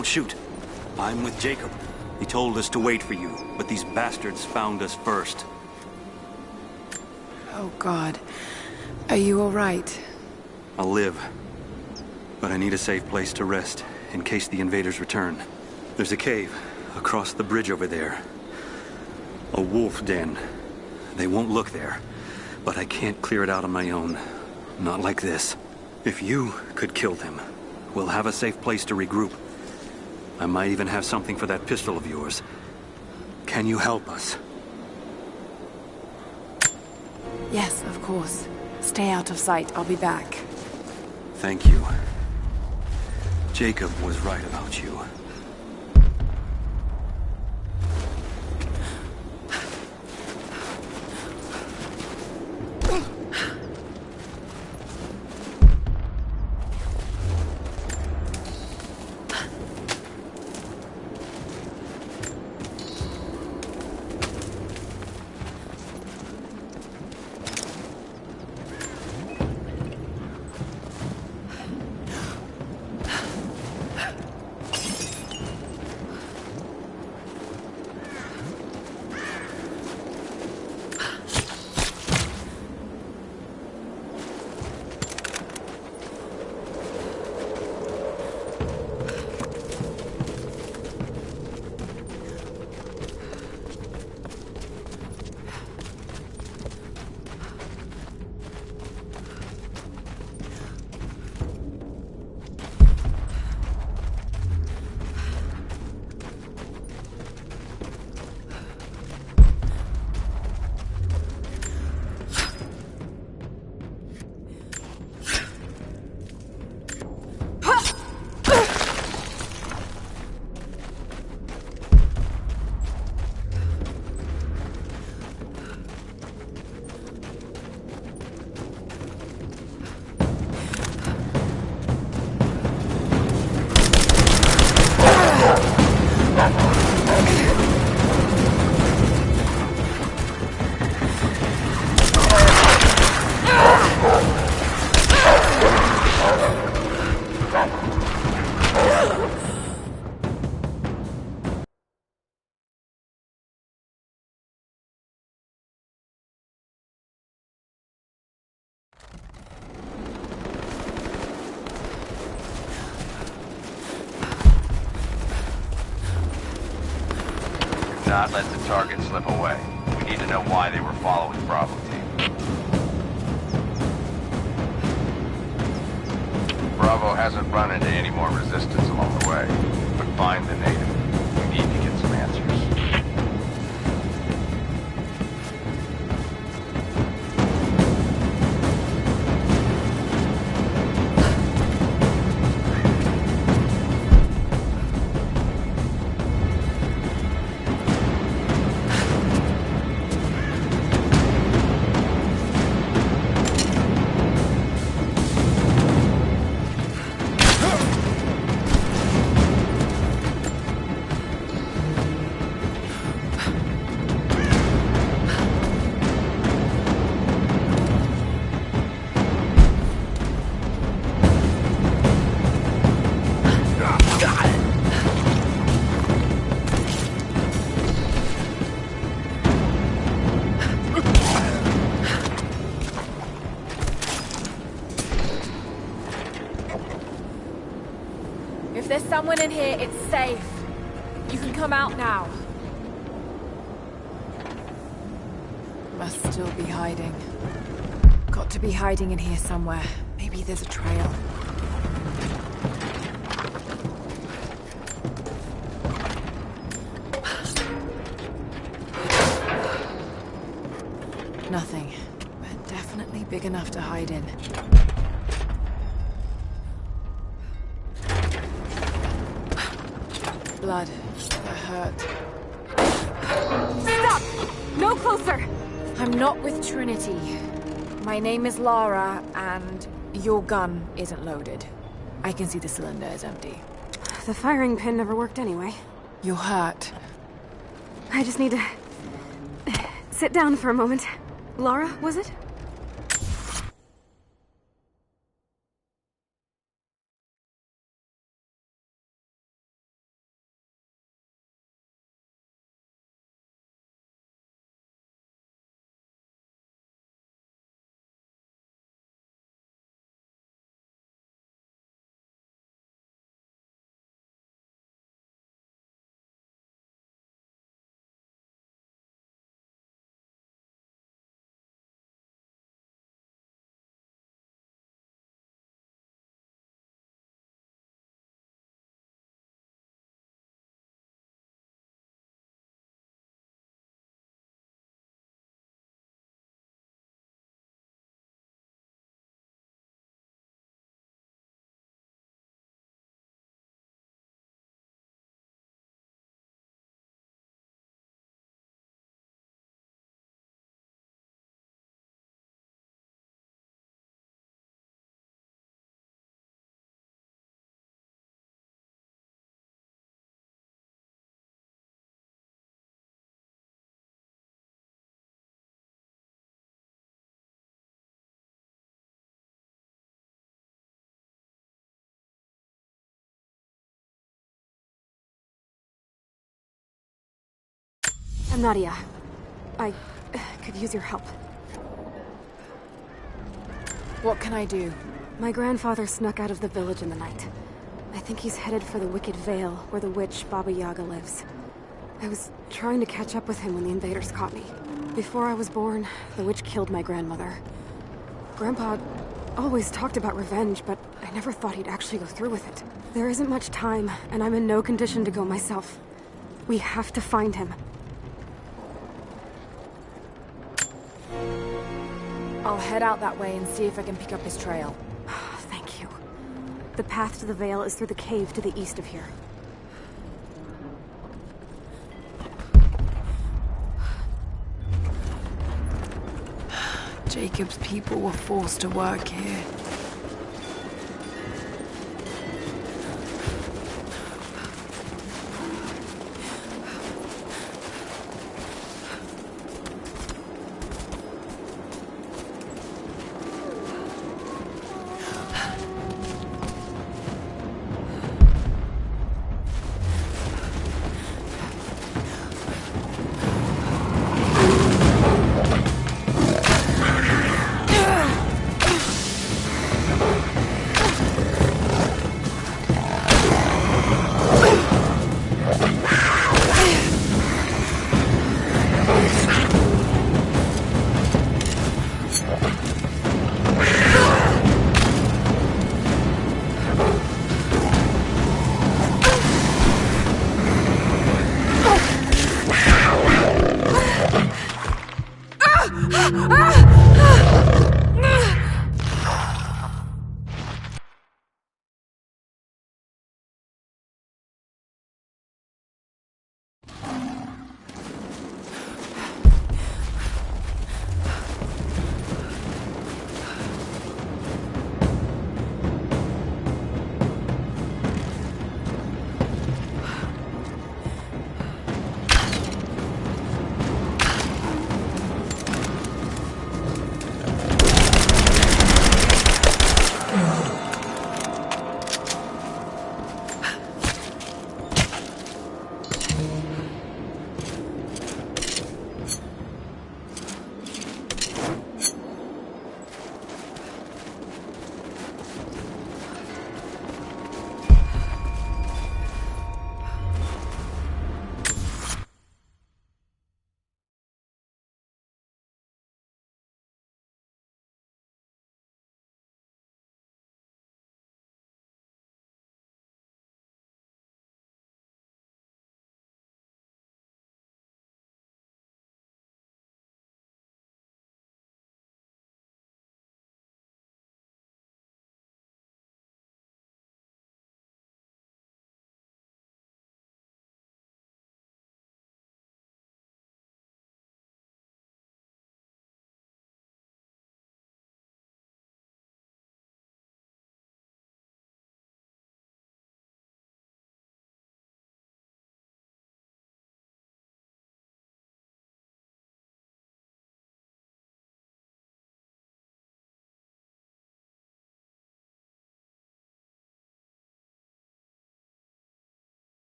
Don't shoot. I'm with Jacob. He told us to wait for you, but these bastards found us first. Oh, God. Are you all right? I'll live. But I need a safe place to rest, in case the invaders return. There's a cave across the bridge over there. A wolf den. They won't look there, but I can't clear it out on my own. Not like this. If you could kill them, we'll have a safe place to regroup. I might even have something for that pistol of yours. Can you help us? Yes, of course. Stay out of sight. I'll be back. Thank you. Jacob was right about you. Not let the target slip away. We need to know why they were following Bravo team. Bravo hasn't run into any more resistance along the way, but find the native. We need to get some answers. If there's someone in here, it's safe. You can come out now. Must still be hiding. Got to be hiding in here somewhere. Maybe there's a trail. Nothing, but definitely big enough to hide in. Blood. That hurt. Stop! No closer! I'm not with Trinity. My name is Lara, and your gun isn't loaded. I can see the cylinder is empty. The firing pin never worked anyway. You're hurt. I just need to sit down for a moment. Lara, was it? Nadia. I could use your help. What can I do? My grandfather snuck out of the village in the night. I think he's headed for the Wicked Vale, where the Witch Baba Yaga lives. I was trying to catch up with him when the invaders caught me. Before I was born, the witch killed my grandmother. Grandpa always talked about revenge, but I never thought he'd actually go through with it. There isn't much time, and I'm in no condition to go myself. We have to find him. I'll head out that way and see if I can pick up his trail. Thank you. The path to the Vale is through the cave to the east of here. Jacob's people were forced to work here.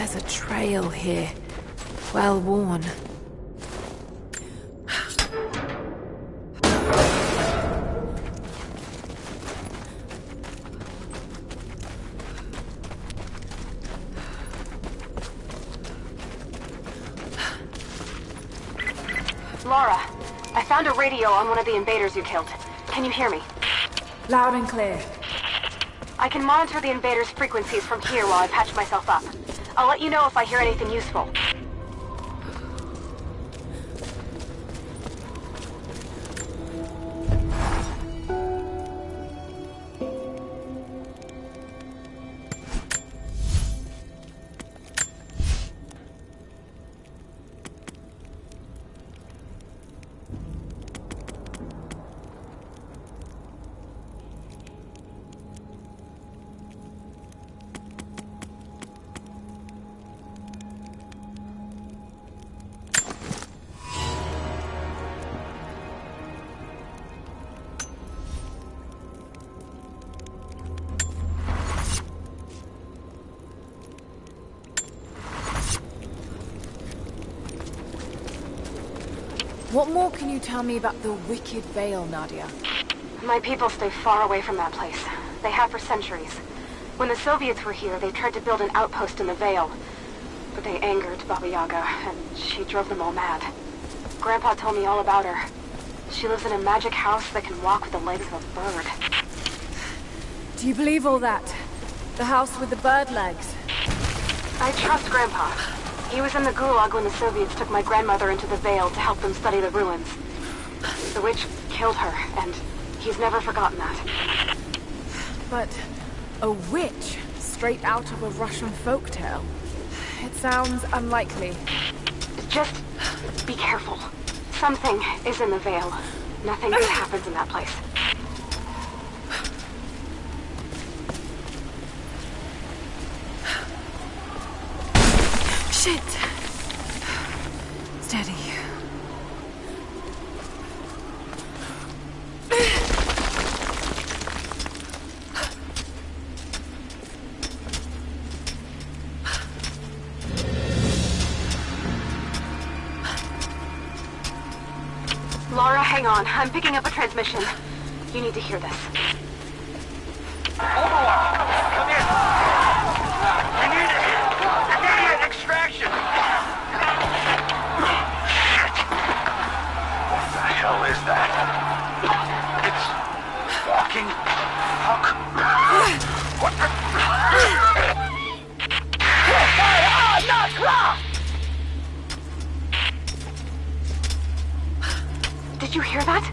There's a trail here. Well worn. Laura, I found a radio on one of the invaders you killed. Can you hear me? Loud and clear. I can monitor the invaders' frequencies from here while I patch myself up. I'll let you know if I hear anything useful. What more can you tell me about the Wicked Vale, Nadia? My people stay far away from that place. They have for centuries. When the Soviets were here, they tried to build an outpost in the Vale. But they angered Baba Yaga, and she drove them all mad. Grandpa told me all about her. She lives in a magic house that can walk with the legs of a bird. Do you believe all that? The house with the bird legs? I trust Grandpa. He was in the Gulag when the Soviets took my grandmother into the Vale to help them study the ruins. The witch killed her, and he's never forgotten that. But a witch straight out of a Russian folktale? It sounds unlikely. Just be careful. Something is in the Vale. Nothing good happens in that place. Shit! Steady. Laura, hang on. I'm picking up a transmission. You need to hear this. Overwatch! Come in! We need immediate extraction! Shit! What the hell is that? It's walking? Fuck! What the... Did you hear that?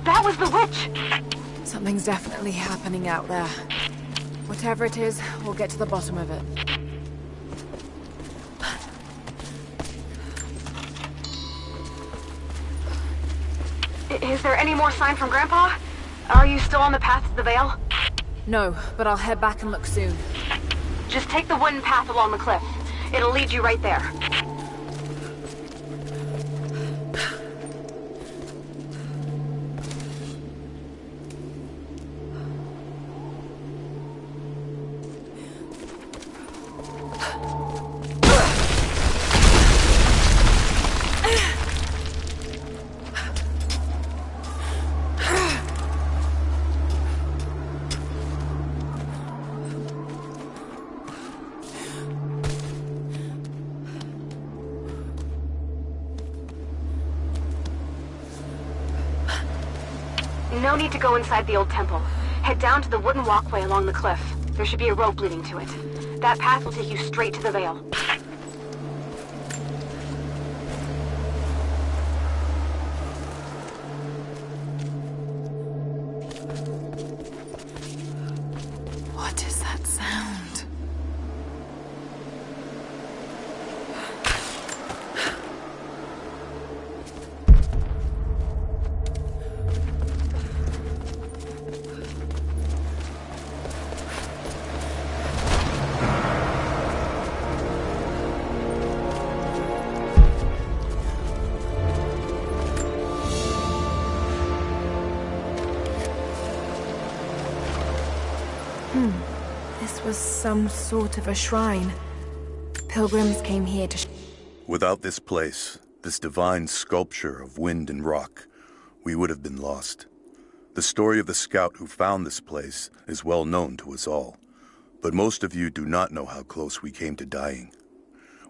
That was the witch! Something's definitely happening out there. Whatever it is, we'll get to the bottom of it. Is there any more sign from Grandpa? Are you still on the path to the Vale? No, but I'll head back and look soon. Just take the wooden path along the cliff. It'll lead you right there. No need to go inside the old temple. Head down to the wooden walkway along the cliff. There should be a rope leading to it. That path will take you straight to the Vale. What is that sound? This was some sort of a shrine. Pilgrims came here to... Without this place, this divine sculpture of wind and rock, we would have been lost. The story of the scout who found this place is well known to us all, but most of you do not know how close we came to dying.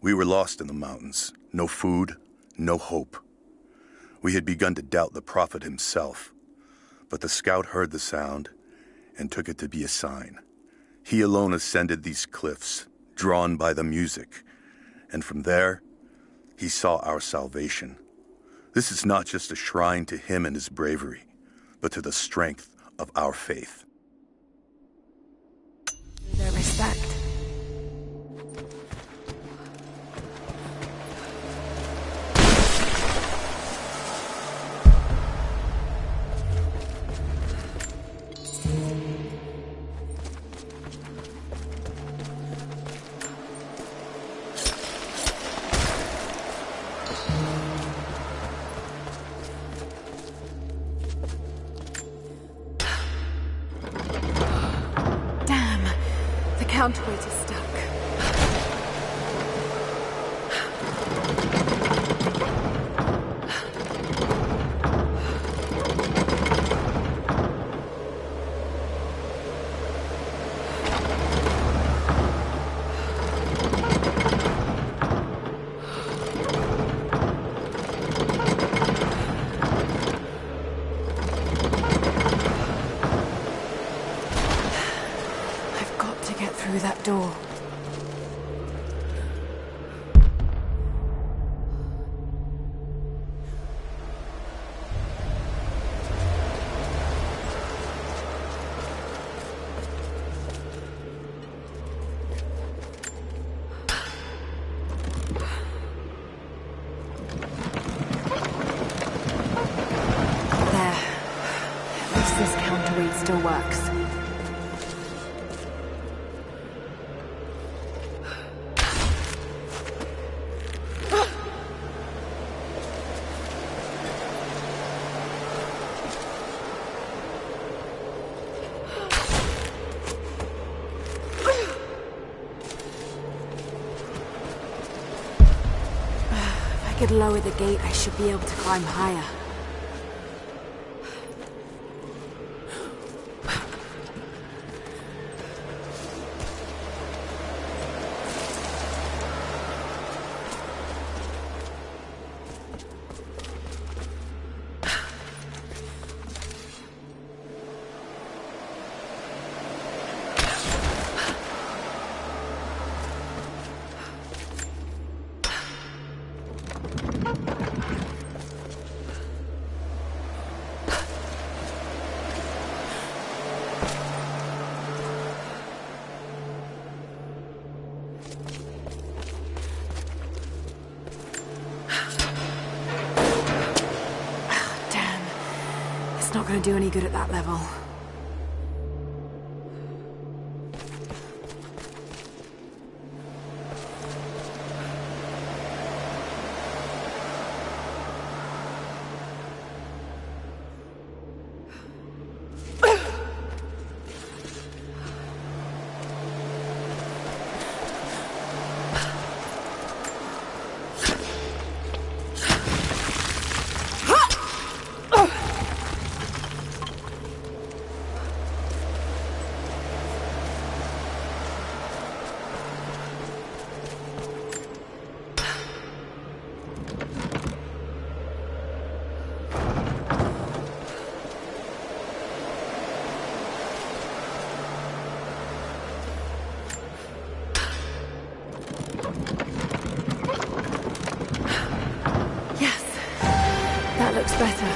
We were lost in the mountains, no food, no hope. We had begun to doubt the prophet himself, but the scout heard the sound and took it to be a sign. He alone ascended these cliffs, drawn by the music, and from there, he saw our salvation. This is not just a shrine to him and his bravery, but to the strength of our faith. their respect. Counterweight is stuck. Through that door. There. At least this counterweight still works. If I could lower the gate, I should be able to climb higher. Not going to do any good at that level. That looks better.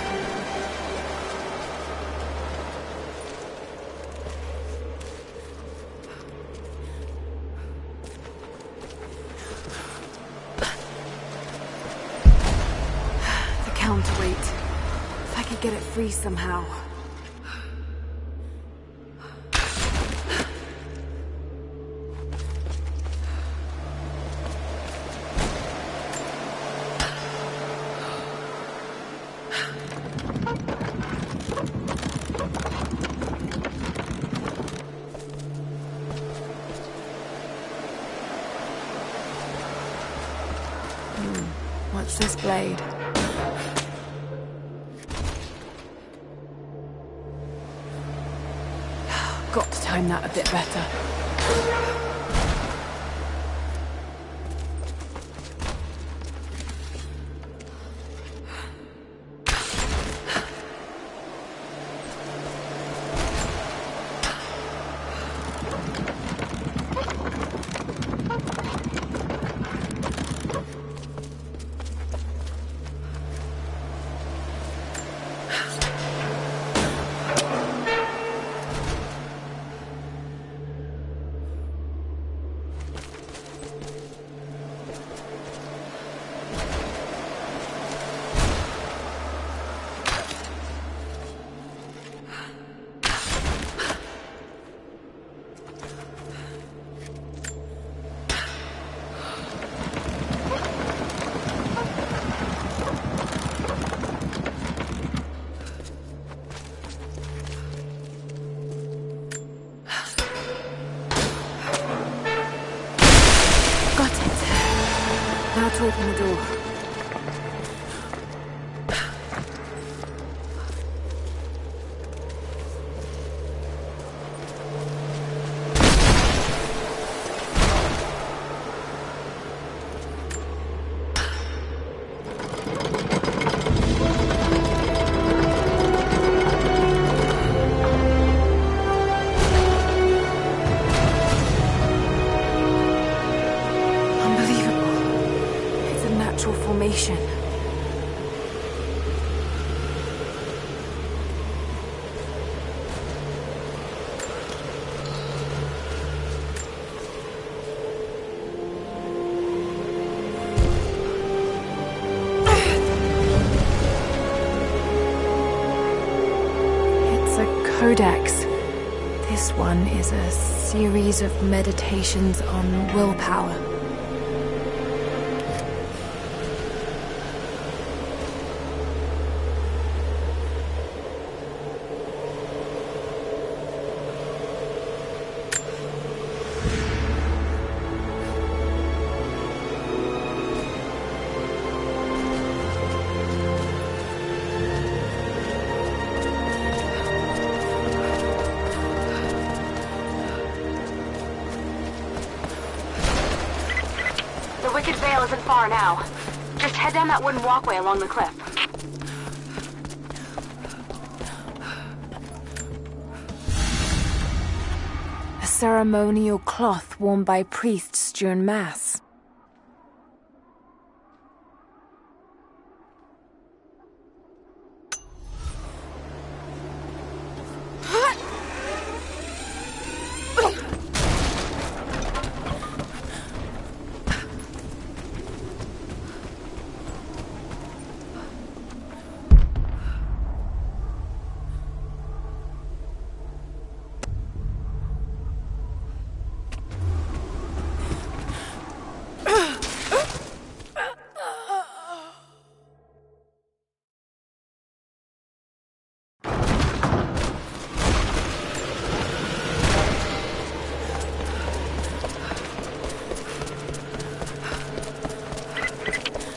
The counterweight. If I could get it free somehow. touch this blade. Got to time that a bit better. Now to open the door. Formation. It's a codex. This one is a series of meditations on willpower. The Wicked Vale isn't far now. Just head down that wooden walkway along the cliff. A ceremonial cloth worn by priests during Mass.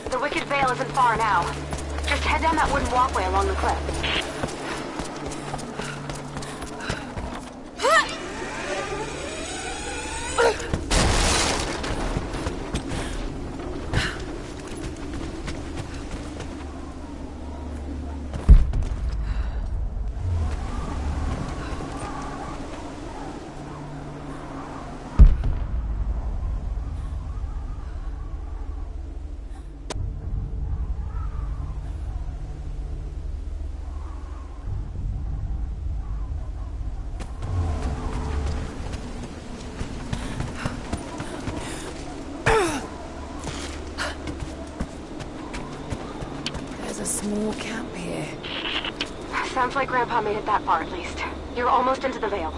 The Wicked Vale isn't far now. Just head down that wooden walkway along the cliff. A small camp here. Sounds like Grandpa made it that far at least. You're almost into the Vale.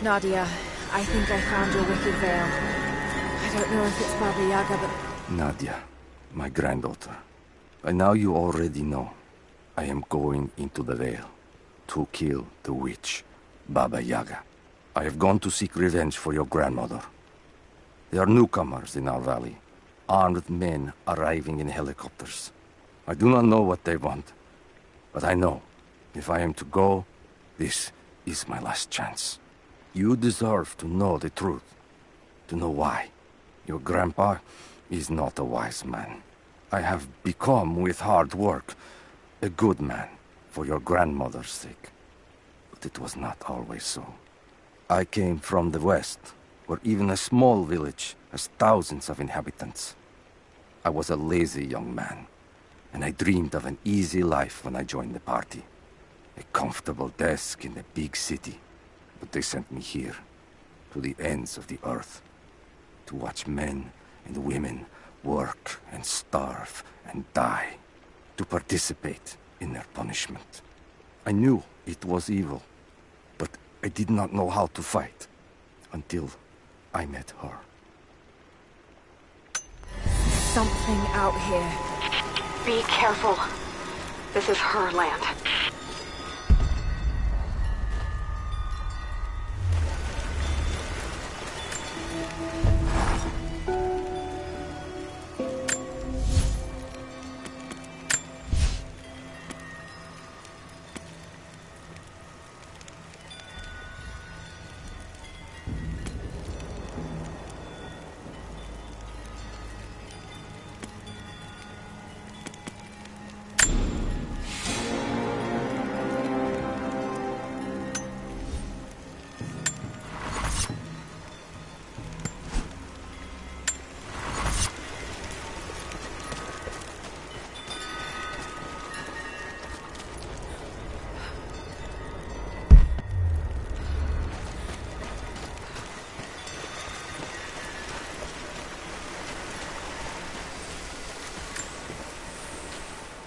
Nadia, I think I found your wicked veil. I don't know if it's Baba Yaga, but... Nadia, my granddaughter. By now you already know. I am going into the Vale to kill the witch, Baba Yaga. I have gone to seek revenge for your grandmother. There are newcomers in our valley, armed men arriving in helicopters. I do not know what they want, but I know if I am to go, this is my last chance. You deserve to know the truth, to know why. Your grandpa is not a wise man. I have become, with hard work, a good man for your grandmother's sake. But it was not always so. I came from the west, where even a small village has thousands of inhabitants. I was a lazy young man, and I dreamed of an easy life when I joined the party. A comfortable desk in a big city. But they sent me here, to the ends of the earth, to watch men and women work and starve and die, to participate in their punishment. I knew it was evil, but I did not know how to fight until I met her. Something out here. Be careful. This is her land.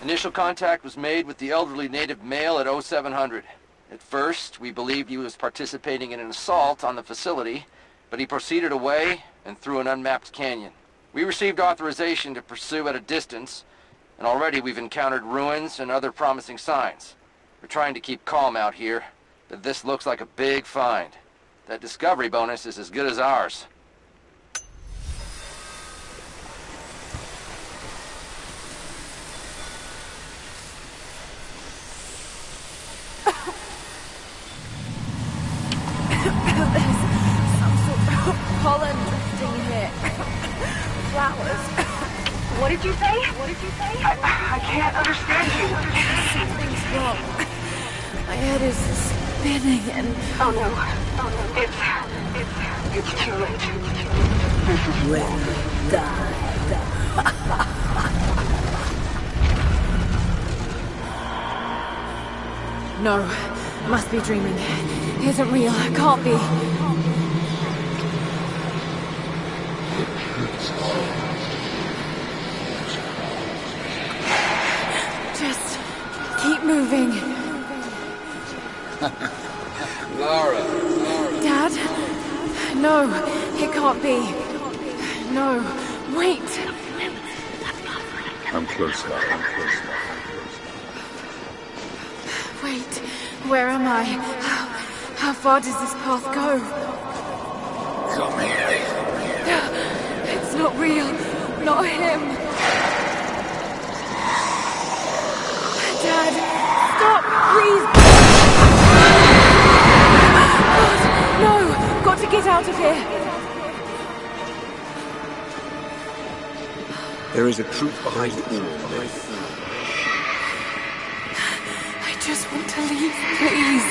Initial contact was made with the elderly native male at 0700. At first, we believed he was participating in an assault on the facility, but he proceeded away and through an unmapped canyon. We received authorization to pursue at a distance, and already we've encountered ruins and other promising signs. We're trying to keep calm out here, but this looks like a big find. That discovery bonus is as good as ours. Pollen drifting here. Flowers. What did you say? What did you say? I can't understand you. Something's wrong. My head is spinning and... Oh no. Oh no. It's too late. This is Well, No, must be dreaming. Isn't real, can't be. Just keep moving. Lara. Dad? No, it can't be. No, wait. I'm close now. Wait, where am I? How far does this path go? Come here. It's not real. Not him. Dad, stop, please. God, no, got to get out of here. There is a truth behind all this. I just want to leave, please.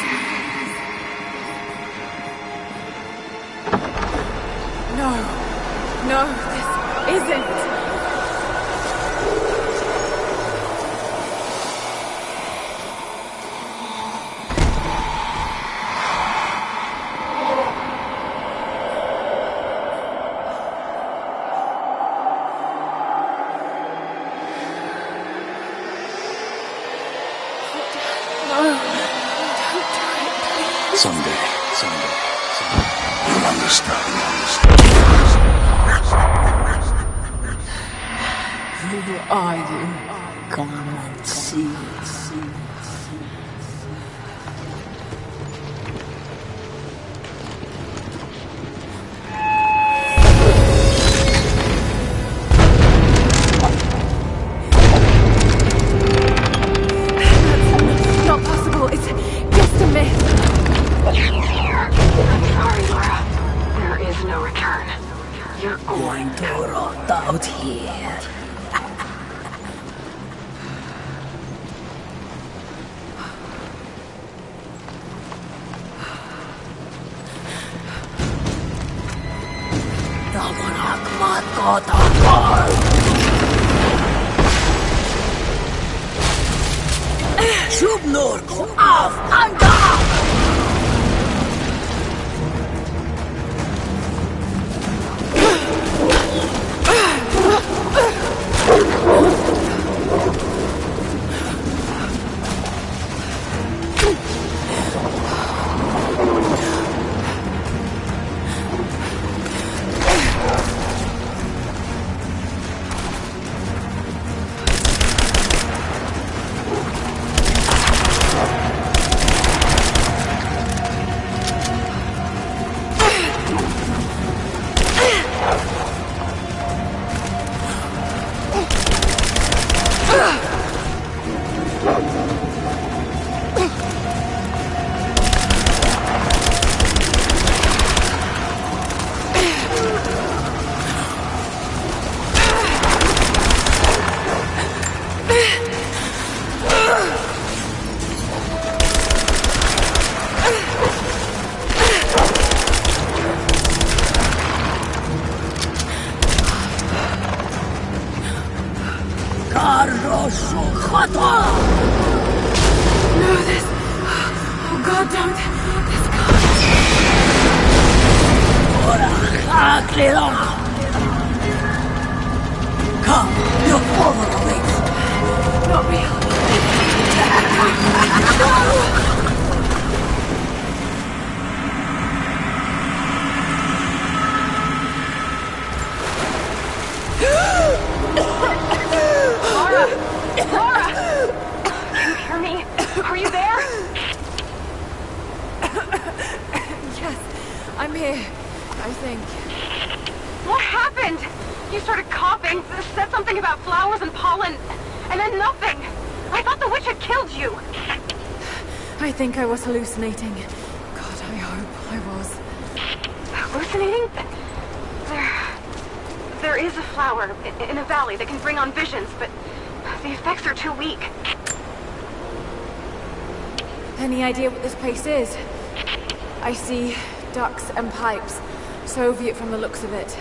No, this isn't. Someday. Who are you? Come and see. Not possible. It's just a myth. I'm sorry, Laura. There is no return. You're Going to rot out here. Subnurku af anda! Oh God, don't. This Come, your father awaits. not real. Laura! Laura! Can you hear me? Are you there? Yes, I'm here, I think. What happened? You started coughing, said something about flowers and pollen, and then nothing. I thought the witch had killed you. I think I was hallucinating. God, I hope I was. Hallucinating? There is a flower in a valley that can bring on visions, but the effects are too weak. Any idea what this place is? I see ducks and pipes. Soviet from the looks of it.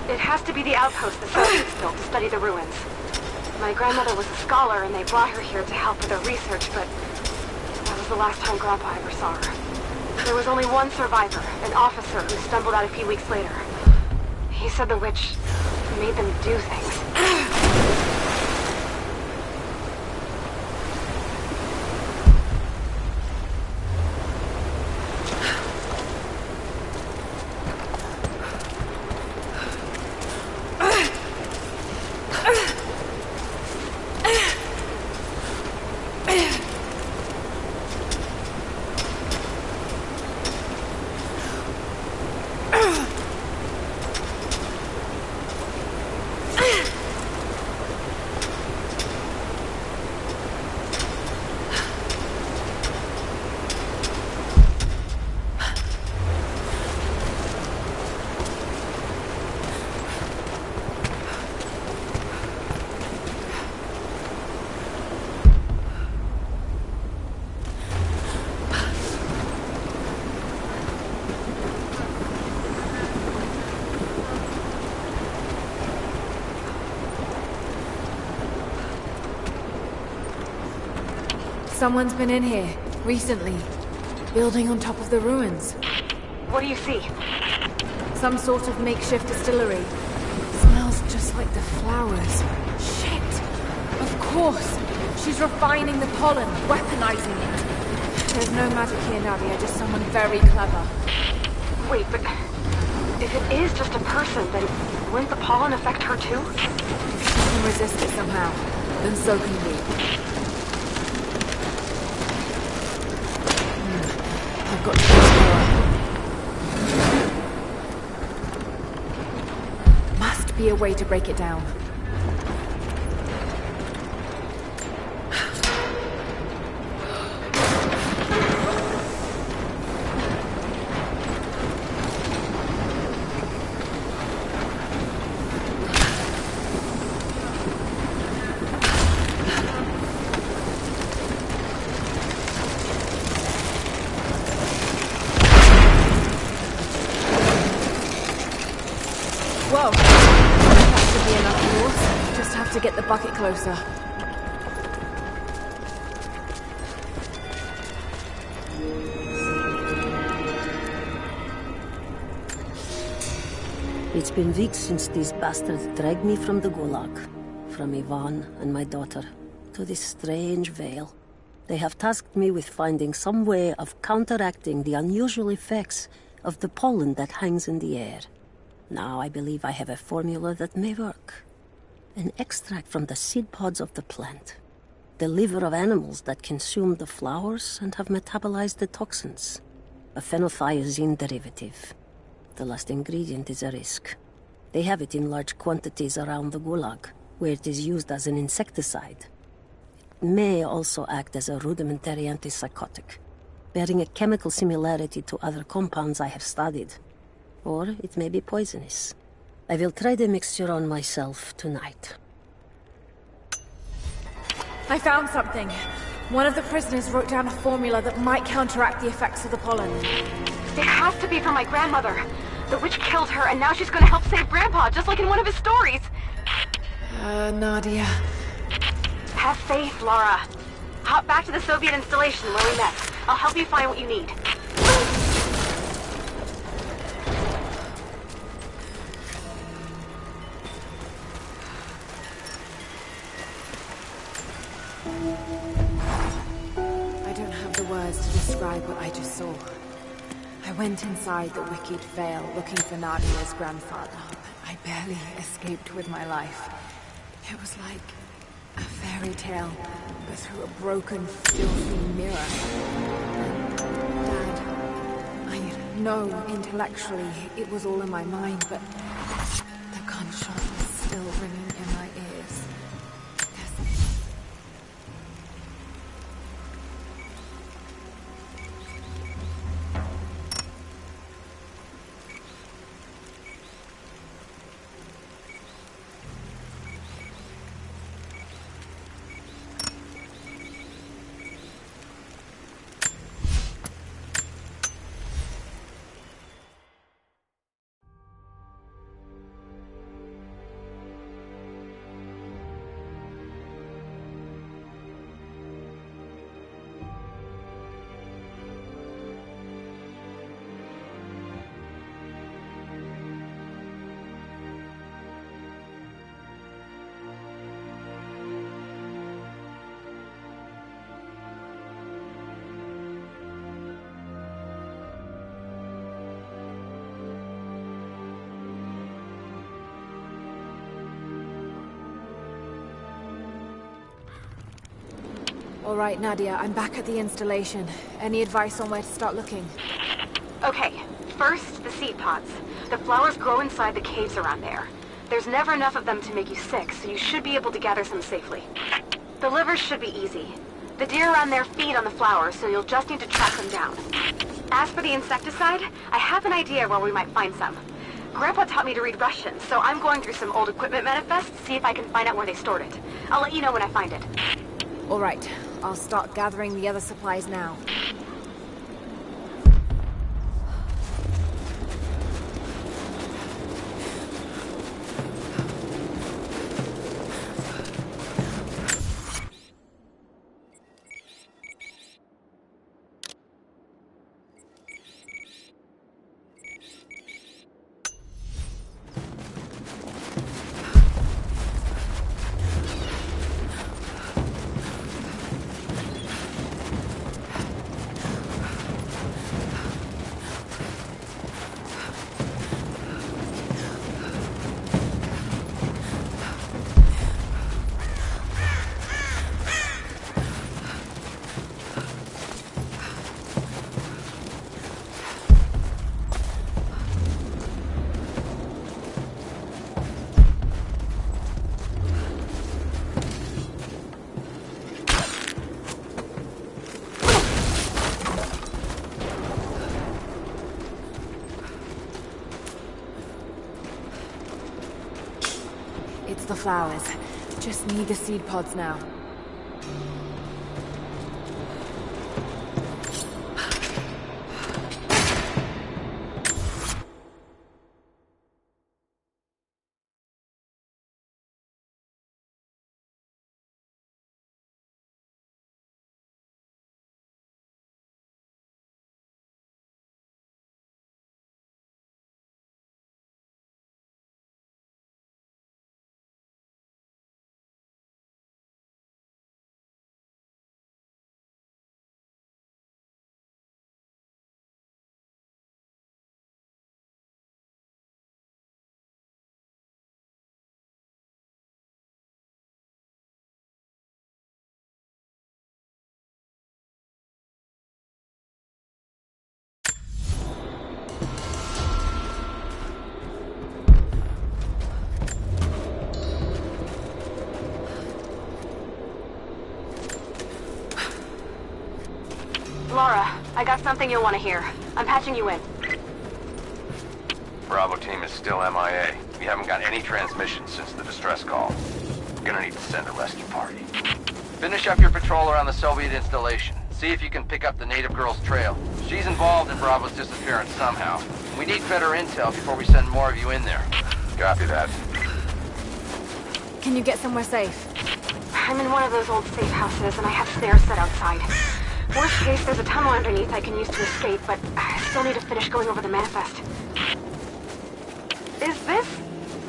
It has to be the outpost the Soviets built to study the ruins. My grandmother was a scholar, and they brought her here to help with her research, but that was the last time Grandpa ever saw her. There was only one survivor, an officer who stumbled out a few weeks later. He said the witch made them do things. Someone's been in here, recently. Building on top of the ruins. What do you see? Some sort of makeshift distillery. Smells just like the flowers. Shit! Of course! She's refining the pollen, weaponizing it. There's no magic here, Nadia, just someone very clever. Wait, but if it is just a person, then wouldn't the pollen affect her too? If she can resist it somehow, then so can we. I've got to explore. Must be a way to break it down. Whoa! That should be enough force. Just have to get the bucket closer. It's been weeks since these bastards dragged me from the Gulag, from Ivan and my daughter, to this strange veil. They have tasked me with finding some way of counteracting the unusual effects of the pollen that hangs in the air. Now I believe I have a formula that may work. An extract from the seed pods of the plant. The liver of animals that consume the flowers and have metabolized the toxins. A phenothiazine derivative. The last ingredient is a risk. They have it in large quantities around the Gulag, where it is used as an insecticide. It may also act as a rudimentary antipsychotic, bearing a chemical similarity to other compounds I have studied. Or it may be poisonous. I will try the mixture on myself tonight. I found something. One of the prisoners wrote down a formula that might counteract the effects of the pollen. It has to be from my grandmother. The witch killed her, and now she's gonna help save Grandpa, just like in one of his stories. Nadia. Have faith, Laura. Hop back to the Soviet installation where we met. I'll help you find what you need. I don't have the words to describe what I just saw. I went inside the wicked veil looking for Nadia's grandfather, but I barely escaped with my life. It was like a fairy tale, but through a broken, filthy mirror. Dad, I know intellectually it was all in my mind, but the gunshot was still ringing in my ears. All right, Nadia, I'm back at the installation. Any advice on where to start looking? Okay, first, the seed pods. The flowers grow inside the caves around there. There's never enough of them to make you sick, so you should be able to gather some safely. The livers should be easy. The deer around there feed on the flowers, so you'll just need to track them down. As for the insecticide, I have an idea where we might find some. Grandpa taught me to read Russian, so I'm going through some old equipment manifests to see if I can find out where they stored it. I'll let you know when I find it. All right, I'll start gathering the other supplies now. It's the flowers. Just need the seed pods now. Laura, I got something you'll want to hear. I'm patching you in. Bravo team is still MIA. We haven't got any transmissions since the distress call. We're gonna need to send a rescue party. Finish up your patrol around the Soviet installation. See if you can pick up the native girl's trail. She's involved in Bravo's disappearance somehow. We need better intel before we send more of you in there. Copy that. Can you get somewhere safe? I'm in one of those old safe houses, and I have stairs set outside. Worst case, there's a tunnel underneath I can use to escape, but I still need to finish going over the manifest. Is this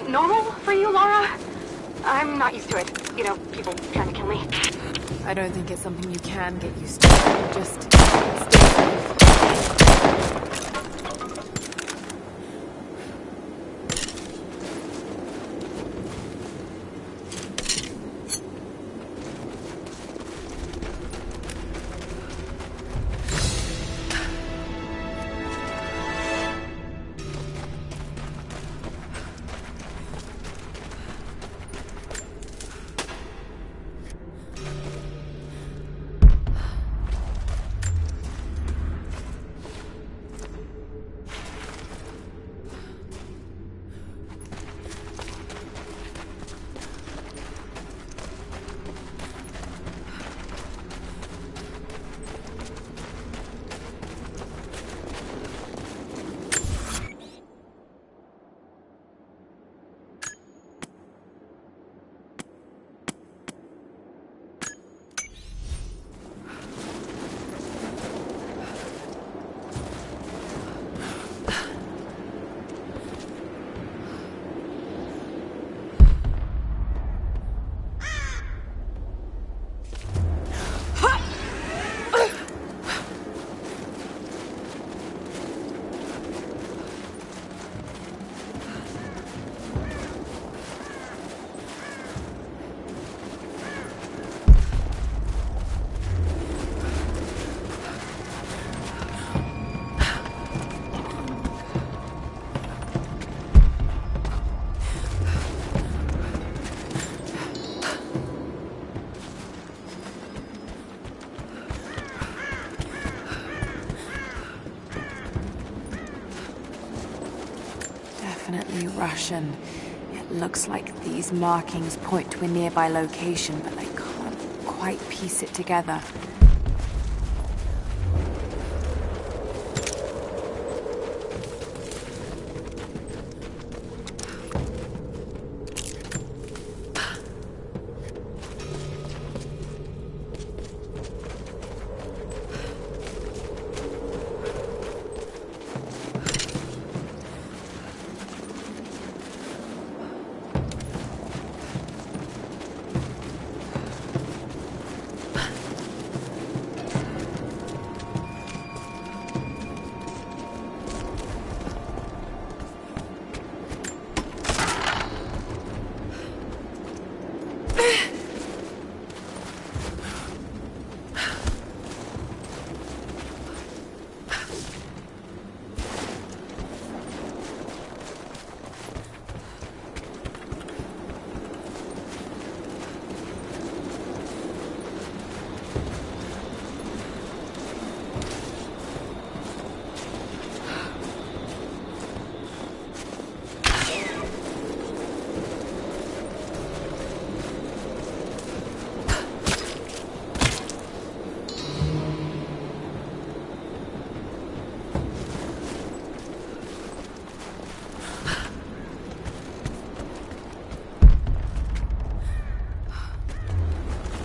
normal for you, Laura? I'm not used to it. You know, people trying to kill me. I don't think it's something you can get used to. Just stay safe. Definitely Russian. It looks like these markings point to a nearby location, but I can't quite piece it together.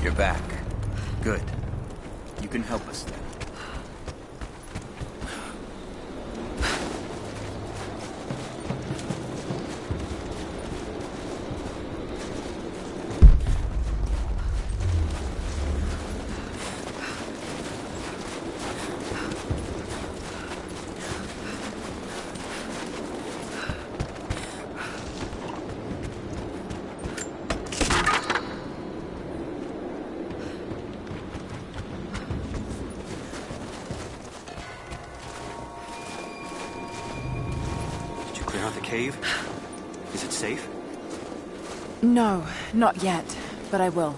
You're back. Good. You can help us then. Clear out the cave? Is it safe? No, not yet, but I will.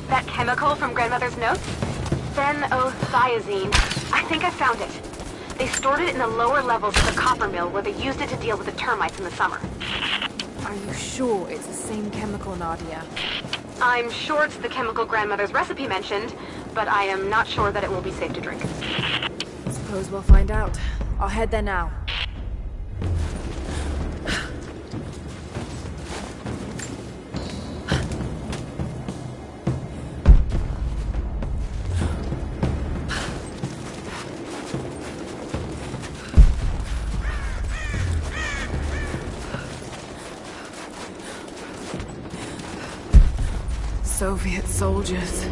That chemical from Grandmother's notes? Phenothiazine. I think I found it. They stored it in the lower levels of the copper mill where they used it to deal with the termites in the summer. Are you sure it's the same chemical, Nadia? I'm sure it's the chemical grandmother's recipe mentioned, but I am not sure that it will be safe to drink. Suppose we'll find out. I'll head there now. Soviet soldiers.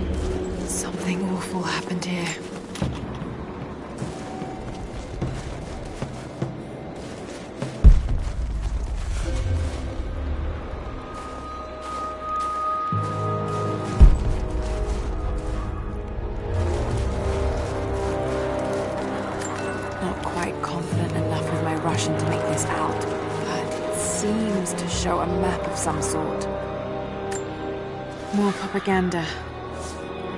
Something awful happened here. Not quite confident enough with my Russian to make this out, but it seems to show a map of some sort. More propaganda.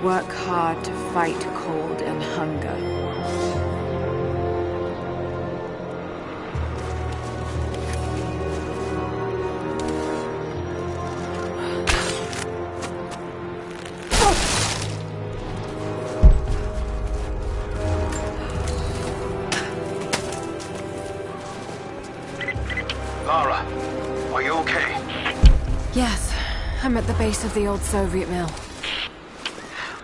Work hard to fight cold and hunger. Lara, are you okay? Yes, I'm at the base of the old Soviet mill.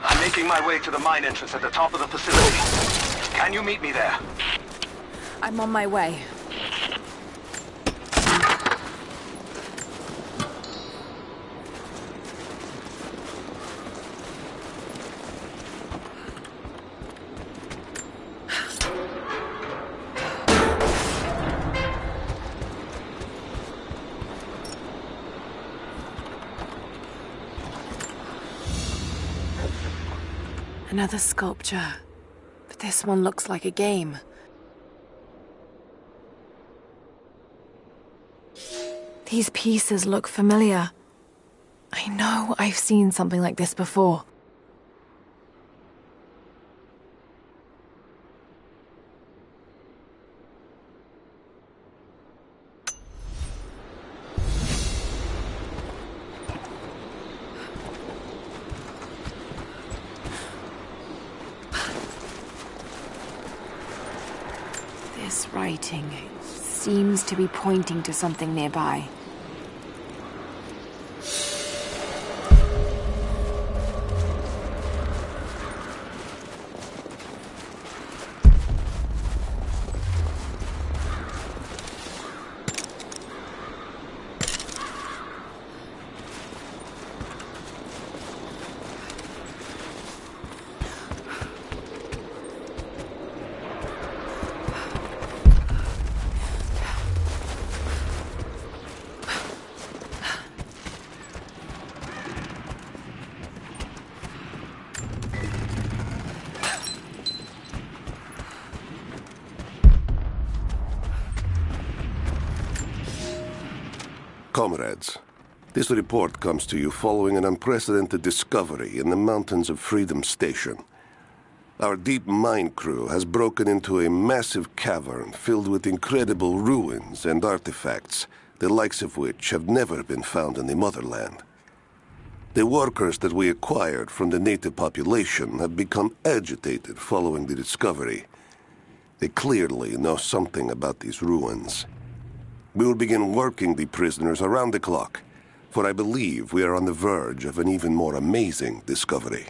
I'm making my way to the mine entrance at the top of the facility. Can you meet me there? I'm on my way. Another sculpture, but this one looks like a game. These pieces look familiar. I know I've seen something like this before. This writing seems to be pointing to something nearby. Comrades, this report comes to you following an unprecedented discovery in the mountains of Freedom Station. Our deep mine crew has broken into a massive cavern filled with incredible ruins and artifacts, the likes of which have never been found in the motherland. The workers that we acquired from the native population have become agitated following the discovery. They clearly know something about these ruins. We will begin working the prisoners around the clock, for I believe we are on the verge of an even more amazing discovery.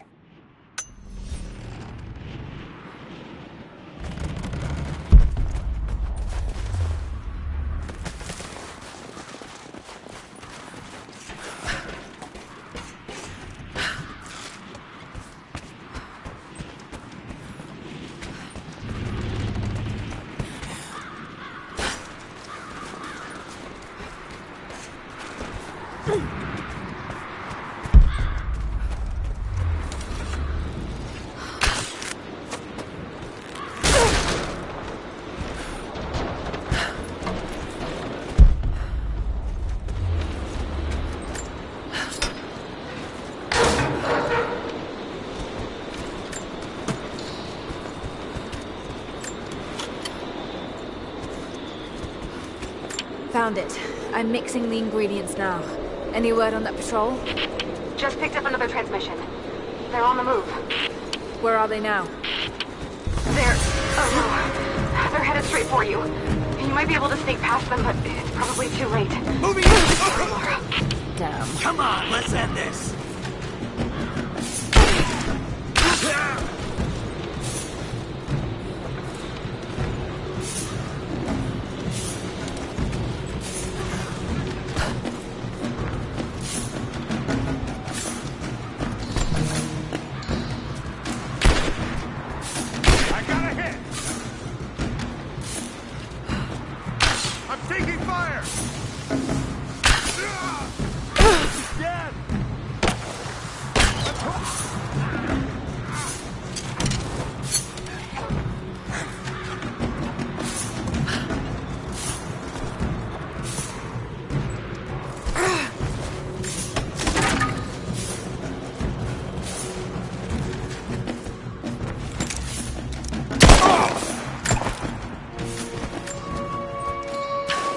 Found it. I'm mixing the ingredients now. Any word on that patrol? Just picked up another transmission. They're on the move. Where are they now? Oh no. They're headed straight for you. You might be able to sneak past them, but it's probably too late. Moving in! Damn. Come on, let's end this!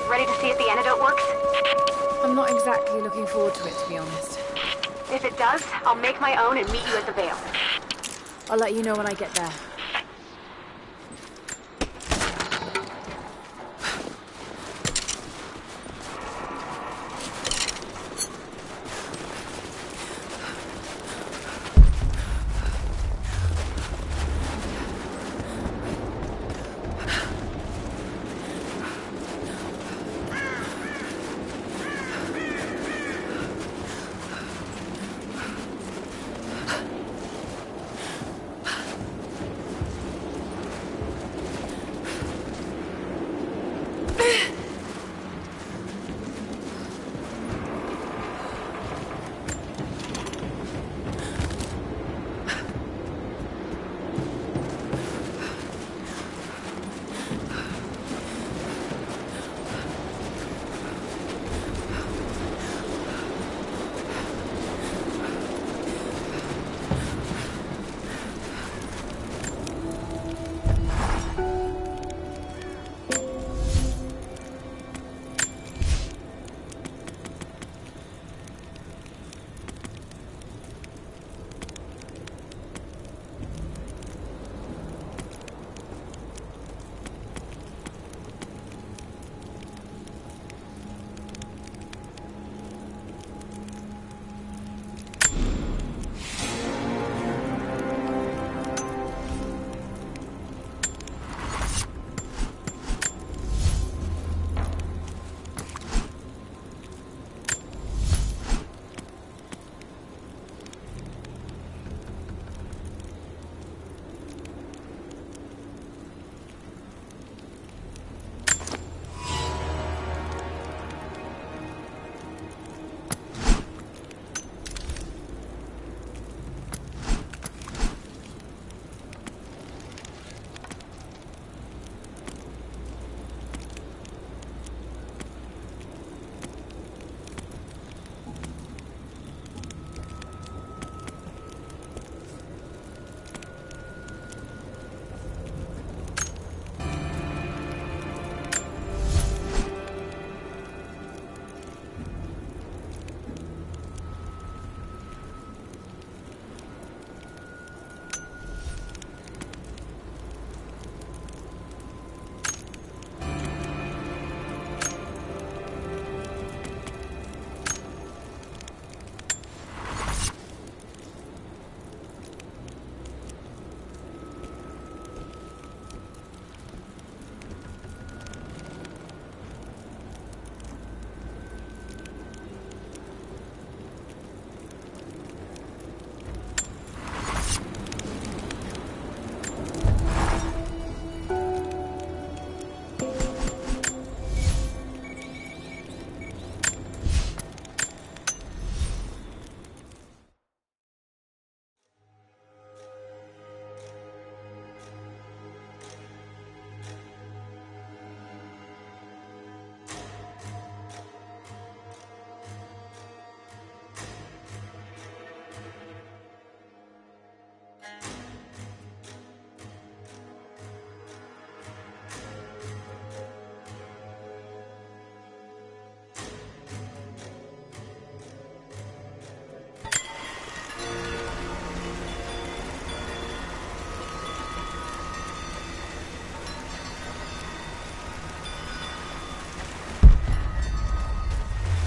Ready to see if the antidote works? I'm not exactly looking forward to it, to be honest. If it does, I'll make my own and meet you at the Vale. I'll let you know when I get there.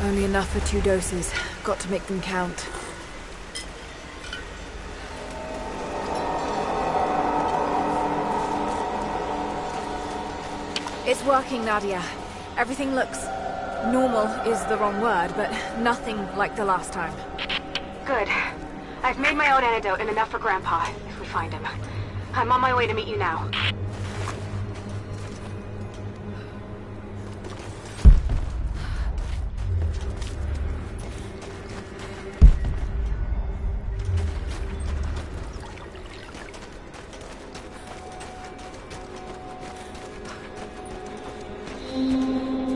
Only enough for 2 doses. Got to make them count. It's working, Nadia. Everything looks... normal is the wrong word, but nothing like the last time. Good. I've made my own antidote and enough for Grandpa, if we find him. I'm on my way to meet you now.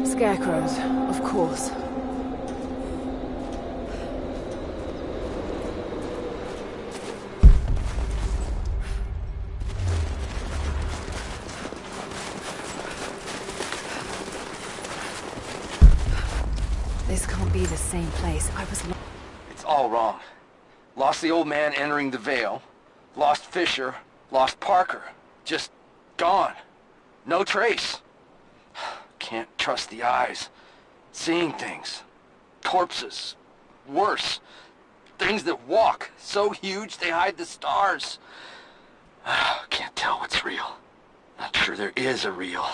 Scarecrows, of course. This can't be the same place. It's all wrong. Lost the old man entering the Vale. Lost Fisher. Lost Parker. Just gone. No trace. Can't trust the eyes. Seeing things. Corpses. Worse. Things that walk. So huge they hide the stars. Can't tell what's real. Not sure there is a real.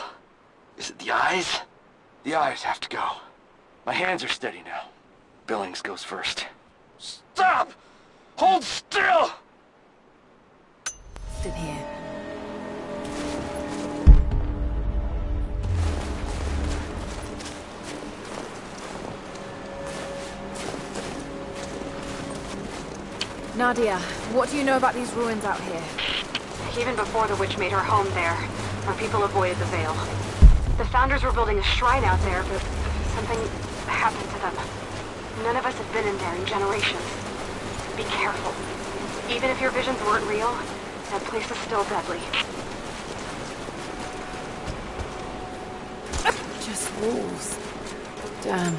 Is it the eyes? The eyes have to go. My hands are steady now. Billings goes first. Stop! Hold still! In here. Nadia, what do you know about these ruins out here? Even before the witch made her home there, our people avoided the Vale. The Founders were building a shrine out there, but something happened to them. None of us have been in there in generations. Be careful. Even if your visions weren't real, that place is still deadly. Just walls. Damn.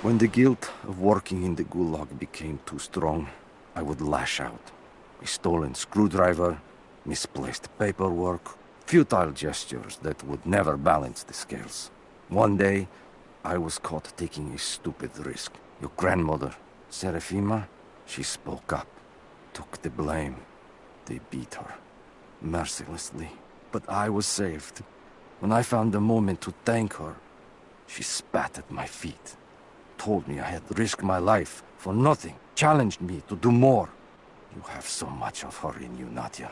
When the guilt of working in the Gulag became too strong, I would lash out. A stolen screwdriver, misplaced paperwork, futile gestures that would never balance the scales. One day, I was caught taking a stupid risk. Your grandmother, Serafima, she spoke up, took the blame. They beat her, mercilessly. But I was saved. When I found the moment to thank her, she spat at my feet. Told me I had risked my life for nothing, challenged me to do more. You have so much of her in you, Nadia.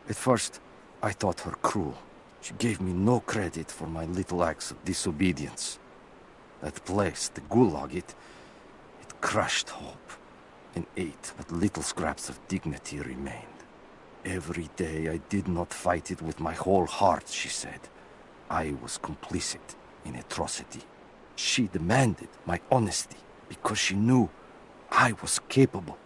At first, I thought her cruel. She gave me no credit for my little acts of disobedience. That place, the Gulag, it crushed hope and ate what little scraps of dignity remained. Every day I did not fight it with my whole heart, she said. I was complicit in atrocity. She demanded my honesty because she knew I was capable.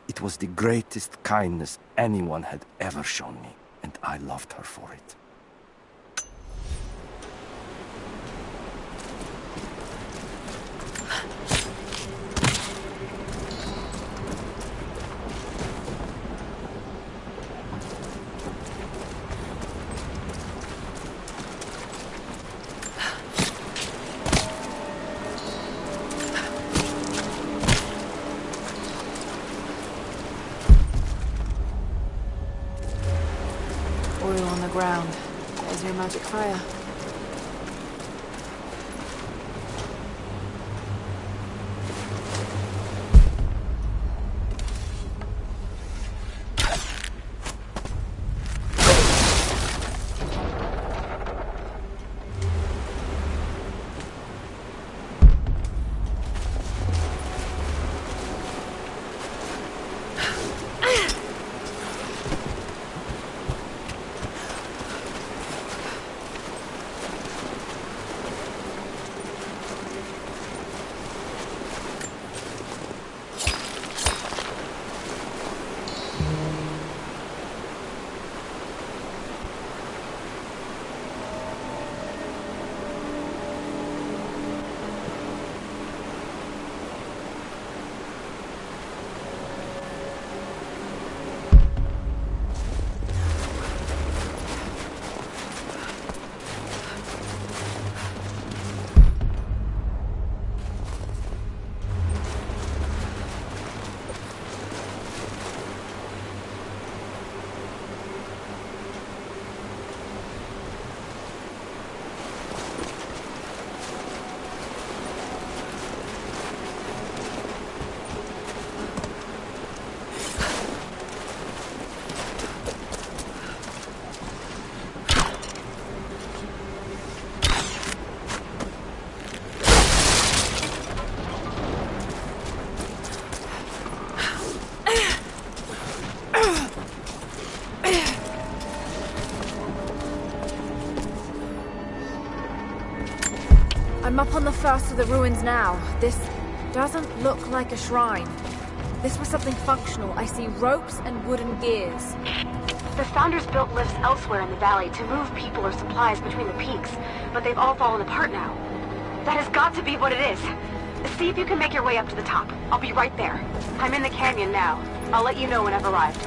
It was the greatest kindness anyone had ever shown me, and I loved her for it. Oil on the ground. There's your magic fire. I'm up on the first of the ruins now. This doesn't look like a shrine. This was something functional. I see ropes and wooden gears. The Founders built lifts elsewhere in the valley to move people or supplies between the peaks, but they've all fallen apart now. That has got to be what it is. See if you can make your way up to the top. I'll be right there. I'm in the canyon now. I'll let you know when I've arrived.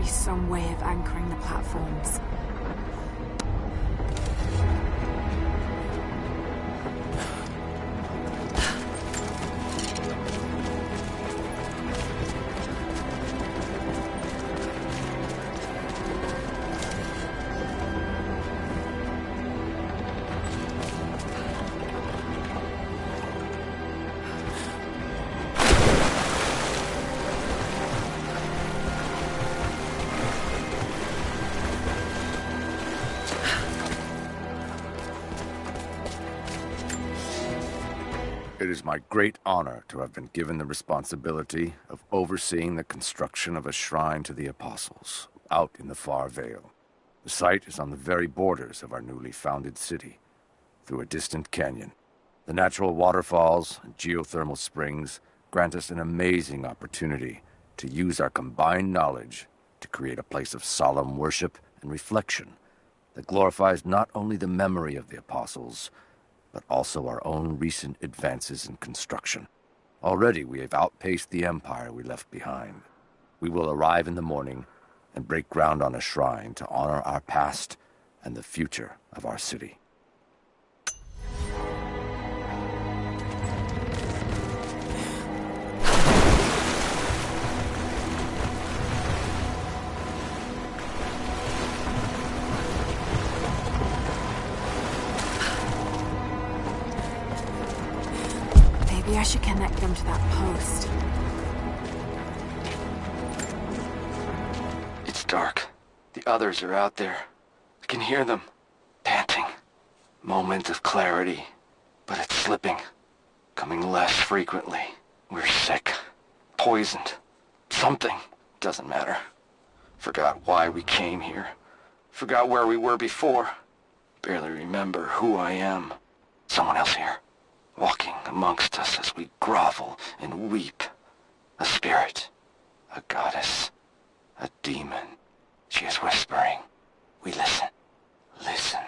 Some way of anchoring the platforms. It is my great honor to have been given the responsibility of overseeing the construction of a shrine to the Apostles out in the far Vale. The site is on the very borders of our newly founded city, through a distant canyon. The natural waterfalls and geothermal springs grant us an amazing opportunity to use our combined knowledge to create a place of solemn worship and reflection that glorifies not only the memory of the Apostles, but also our own recent advances in construction. Already we have outpaced the empire we left behind. We will arrive in the morning and break ground on a shrine to honor our past and the future of our city. Maybe I should connect them to that post. It's dark. The others are out there. I can hear them, panting. Moment of clarity, but it's slipping. Coming less frequently. We're sick. Poisoned. Something. Doesn't matter. Forgot why we came here. Forgot where we were before. Barely remember who I am. Someone else here. Walking amongst us as we grovel and weep. A spirit. A goddess. A demon. She is whispering. We listen. Listen.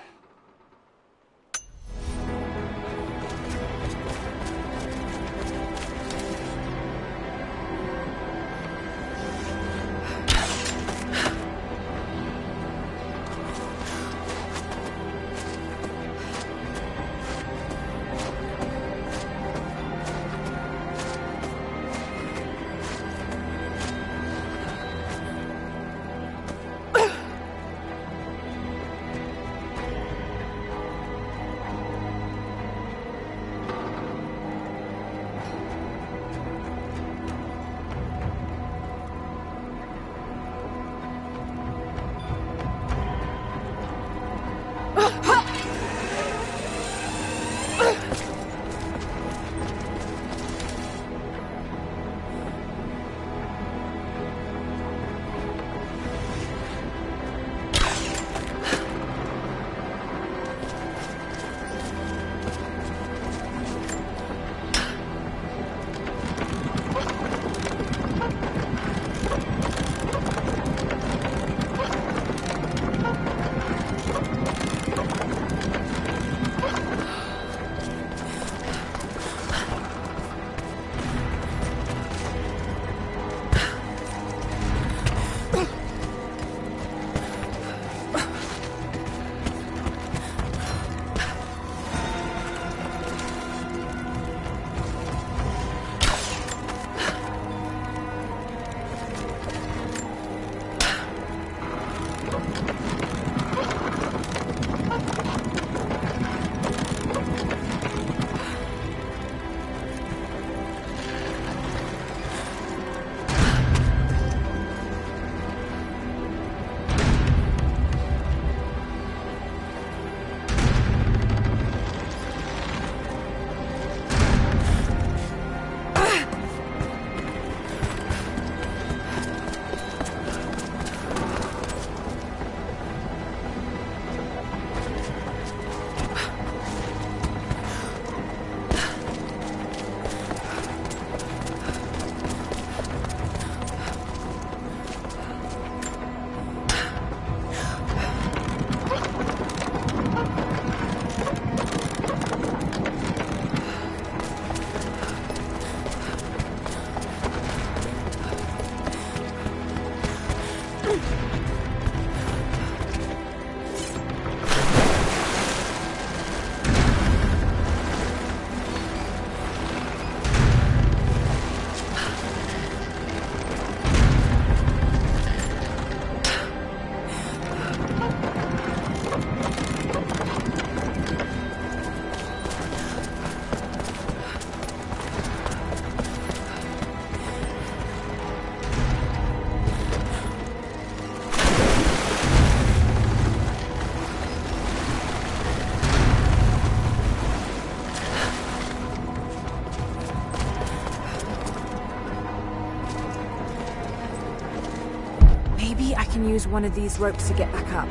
Maybe I can use one of these ropes to get back up.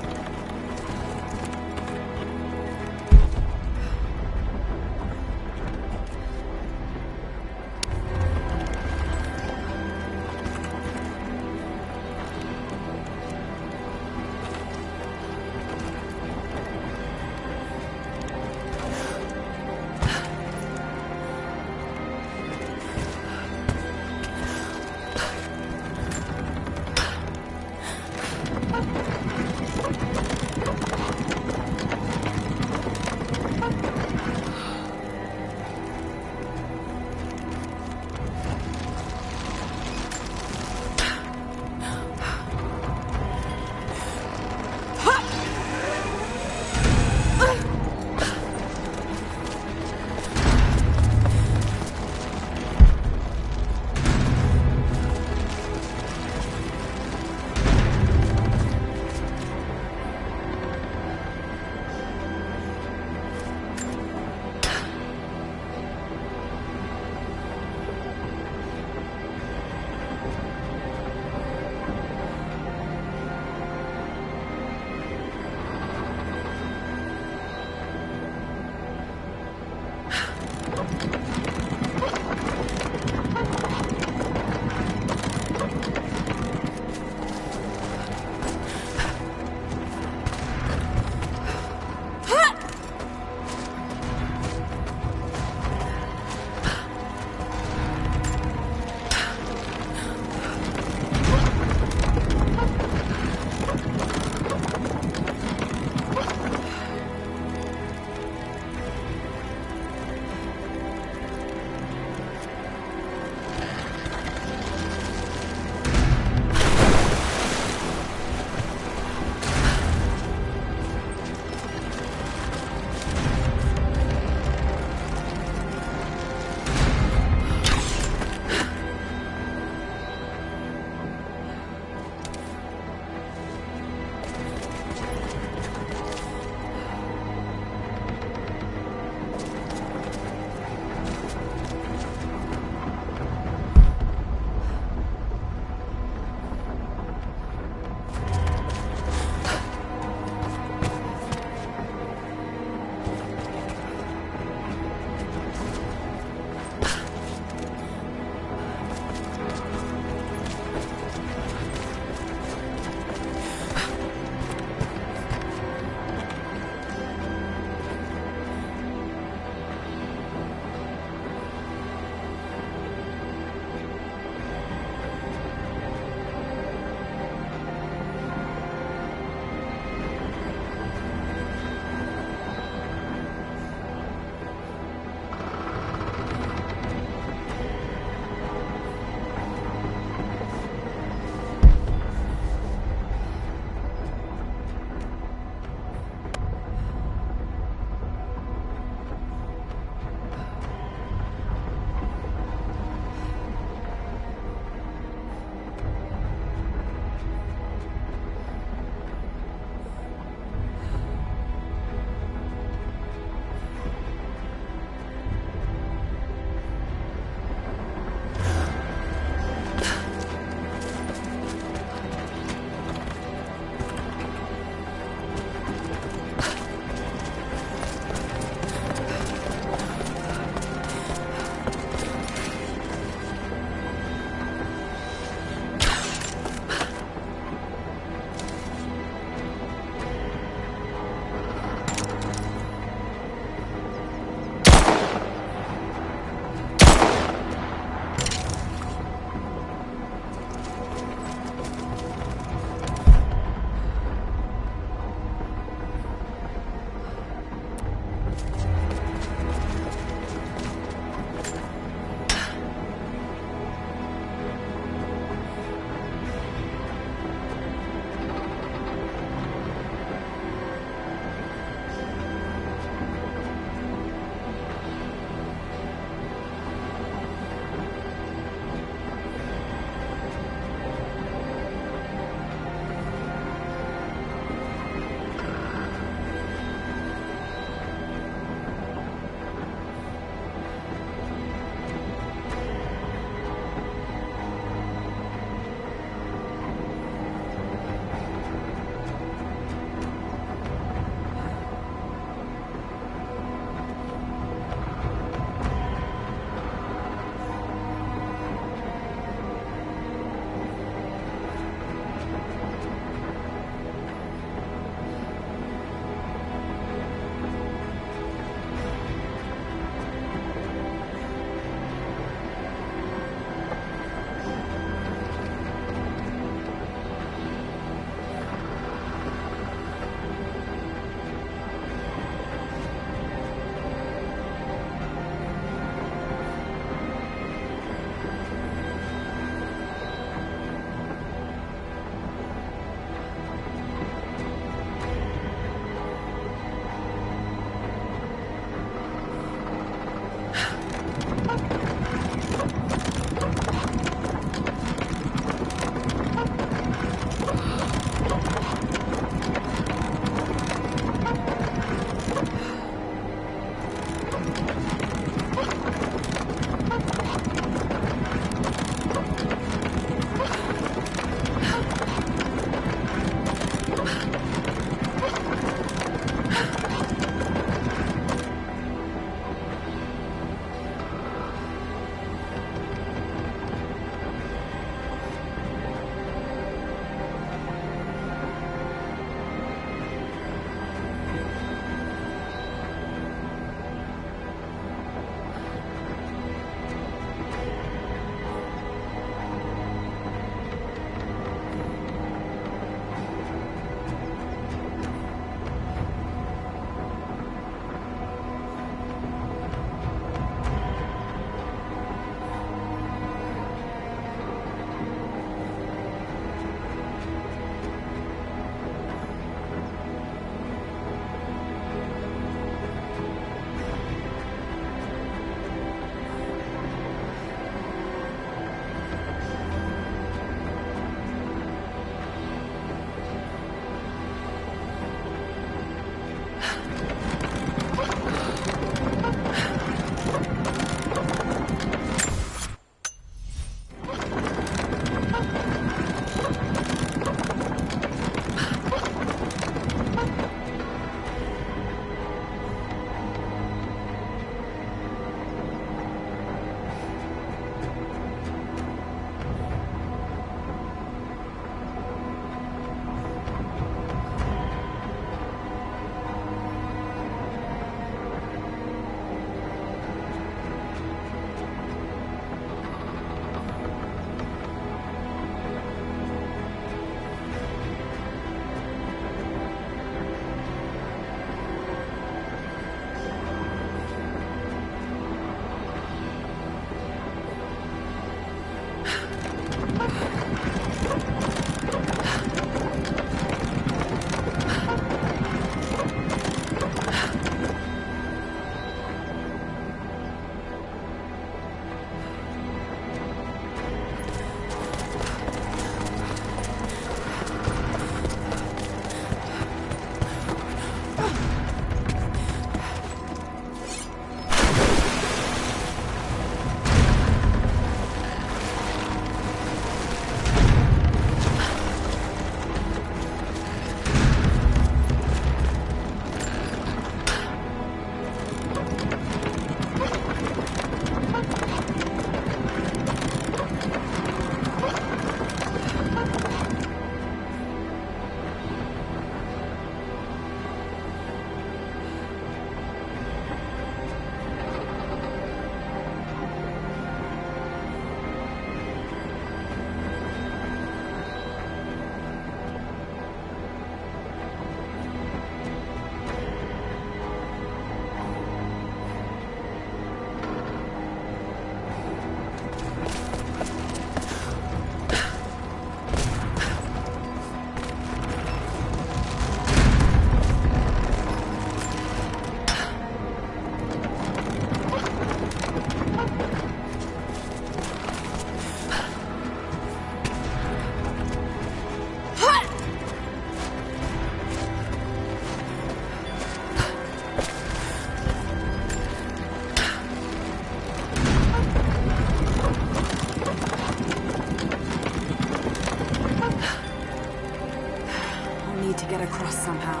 somehow.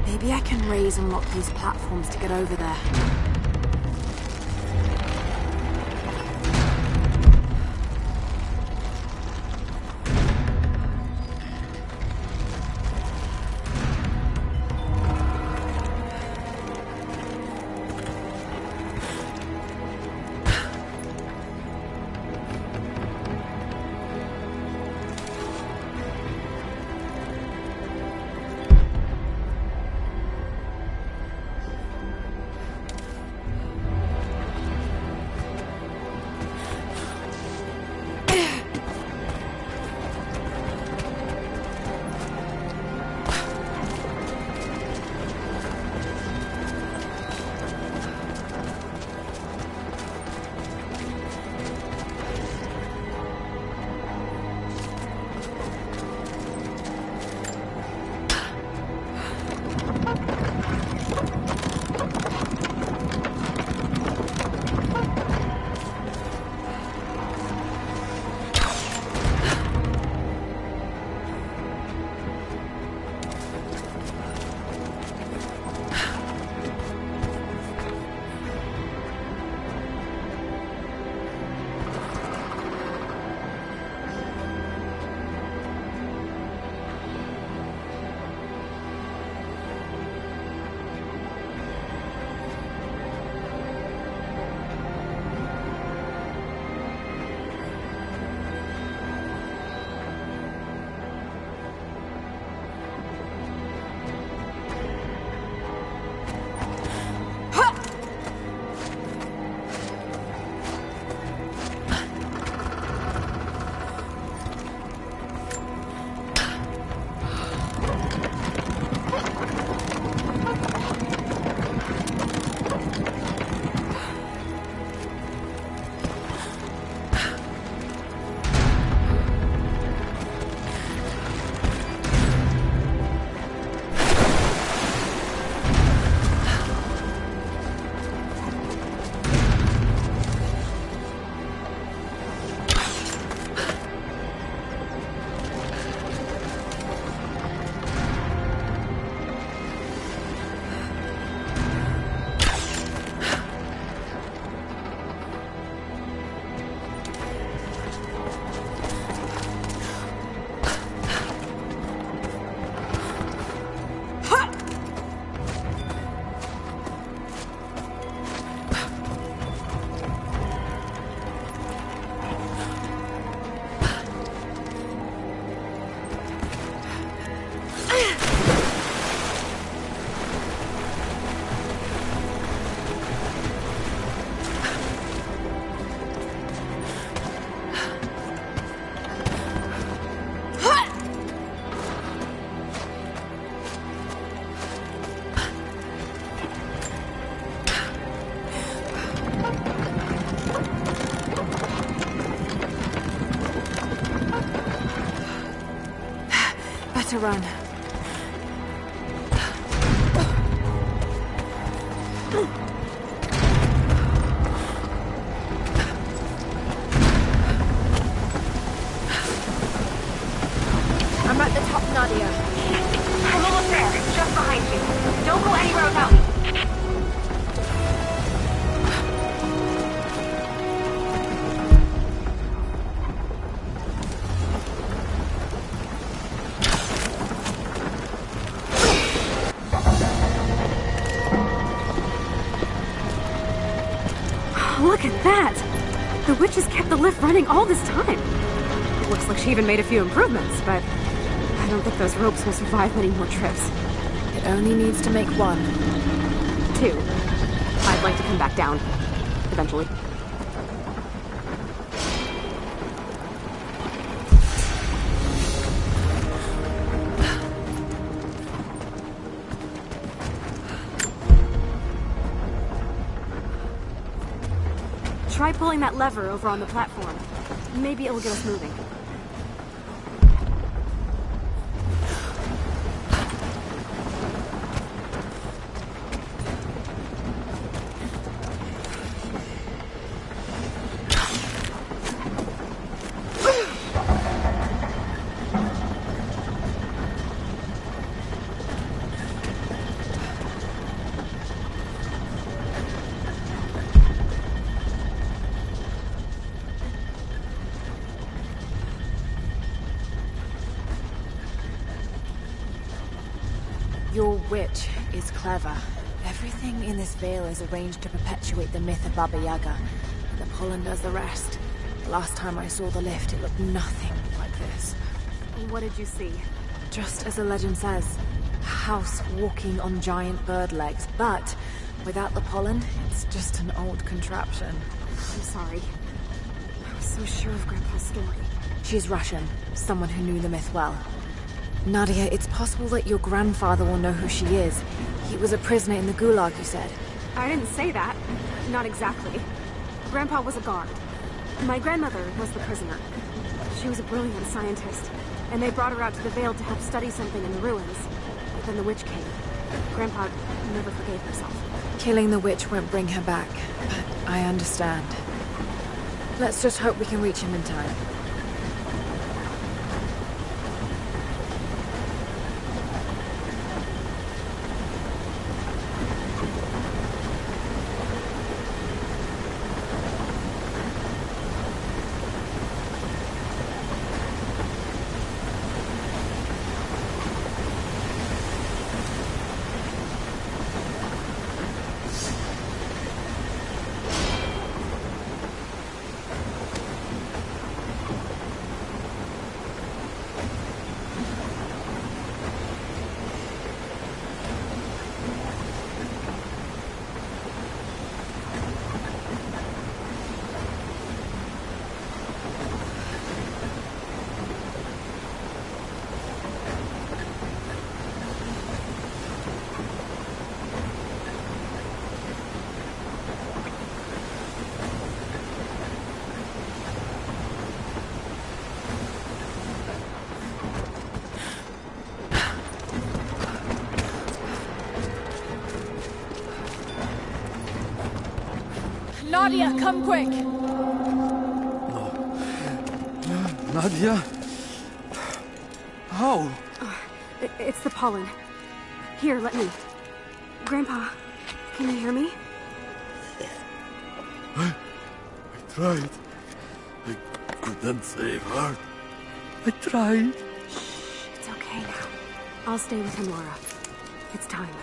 Maybe I can raise and lock these platforms to get over there. To run. I'm at the top, Nadia. I'm almost there, just behind you. Don't go anywhere without me. Look at that! The witch has kept the lift running all this time. It looks like she even made a few improvements, but I don't think those ropes will survive many more trips. It only needs to make one. 2. I'd like to come back down. Eventually. Try pulling that lever over on the platform. Maybe it'll get us moving. Your witch is clever. Everything in this veil is arranged to perpetuate the myth of Baba Yaga, and the pollen does the rest. The last time I saw the lift, it looked nothing like this. What did you see? Just as the legend says, a house walking on giant bird legs, but without the pollen, it's just an old contraption. I'm sorry. I was so sure of Grandpa's story. She's Russian, someone who knew the myth well. Nadia, it's possible that your grandfather will know who she is. He was a prisoner in the Gulag, you said. I didn't say that. Not exactly. Grandpa was a guard. My grandmother was the prisoner. She was a brilliant scientist, and they brought her out to the Vale to help study something in the ruins. But then the witch came. Grandpa never forgave herself. Killing the witch won't bring her back, but I understand. Let's just hope we can reach him in time. Nadia, come quick! Nadia? How? It's the pollen. Here, let me. Grandpa, can you hear me? I tried. I couldn't save her. I tried. Shh, it's okay now. I'll stay with him, Laura. It's time.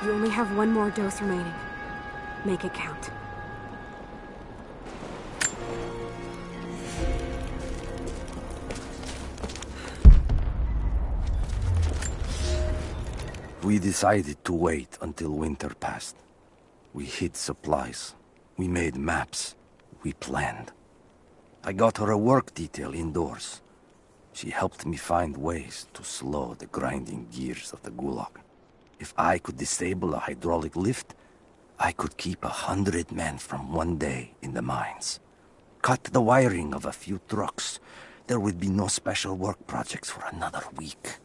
You only have one more dose remaining. Make it count. We decided to wait until winter passed. We hid supplies. We made maps. We planned. I got her a work detail indoors. She helped me find ways to slow the grinding gears of the Gulag. If I could disable a hydraulic lift, I could keep 100 men from one day in the mines. Cut the wiring of a few trucks. There would be no special work projects for another week.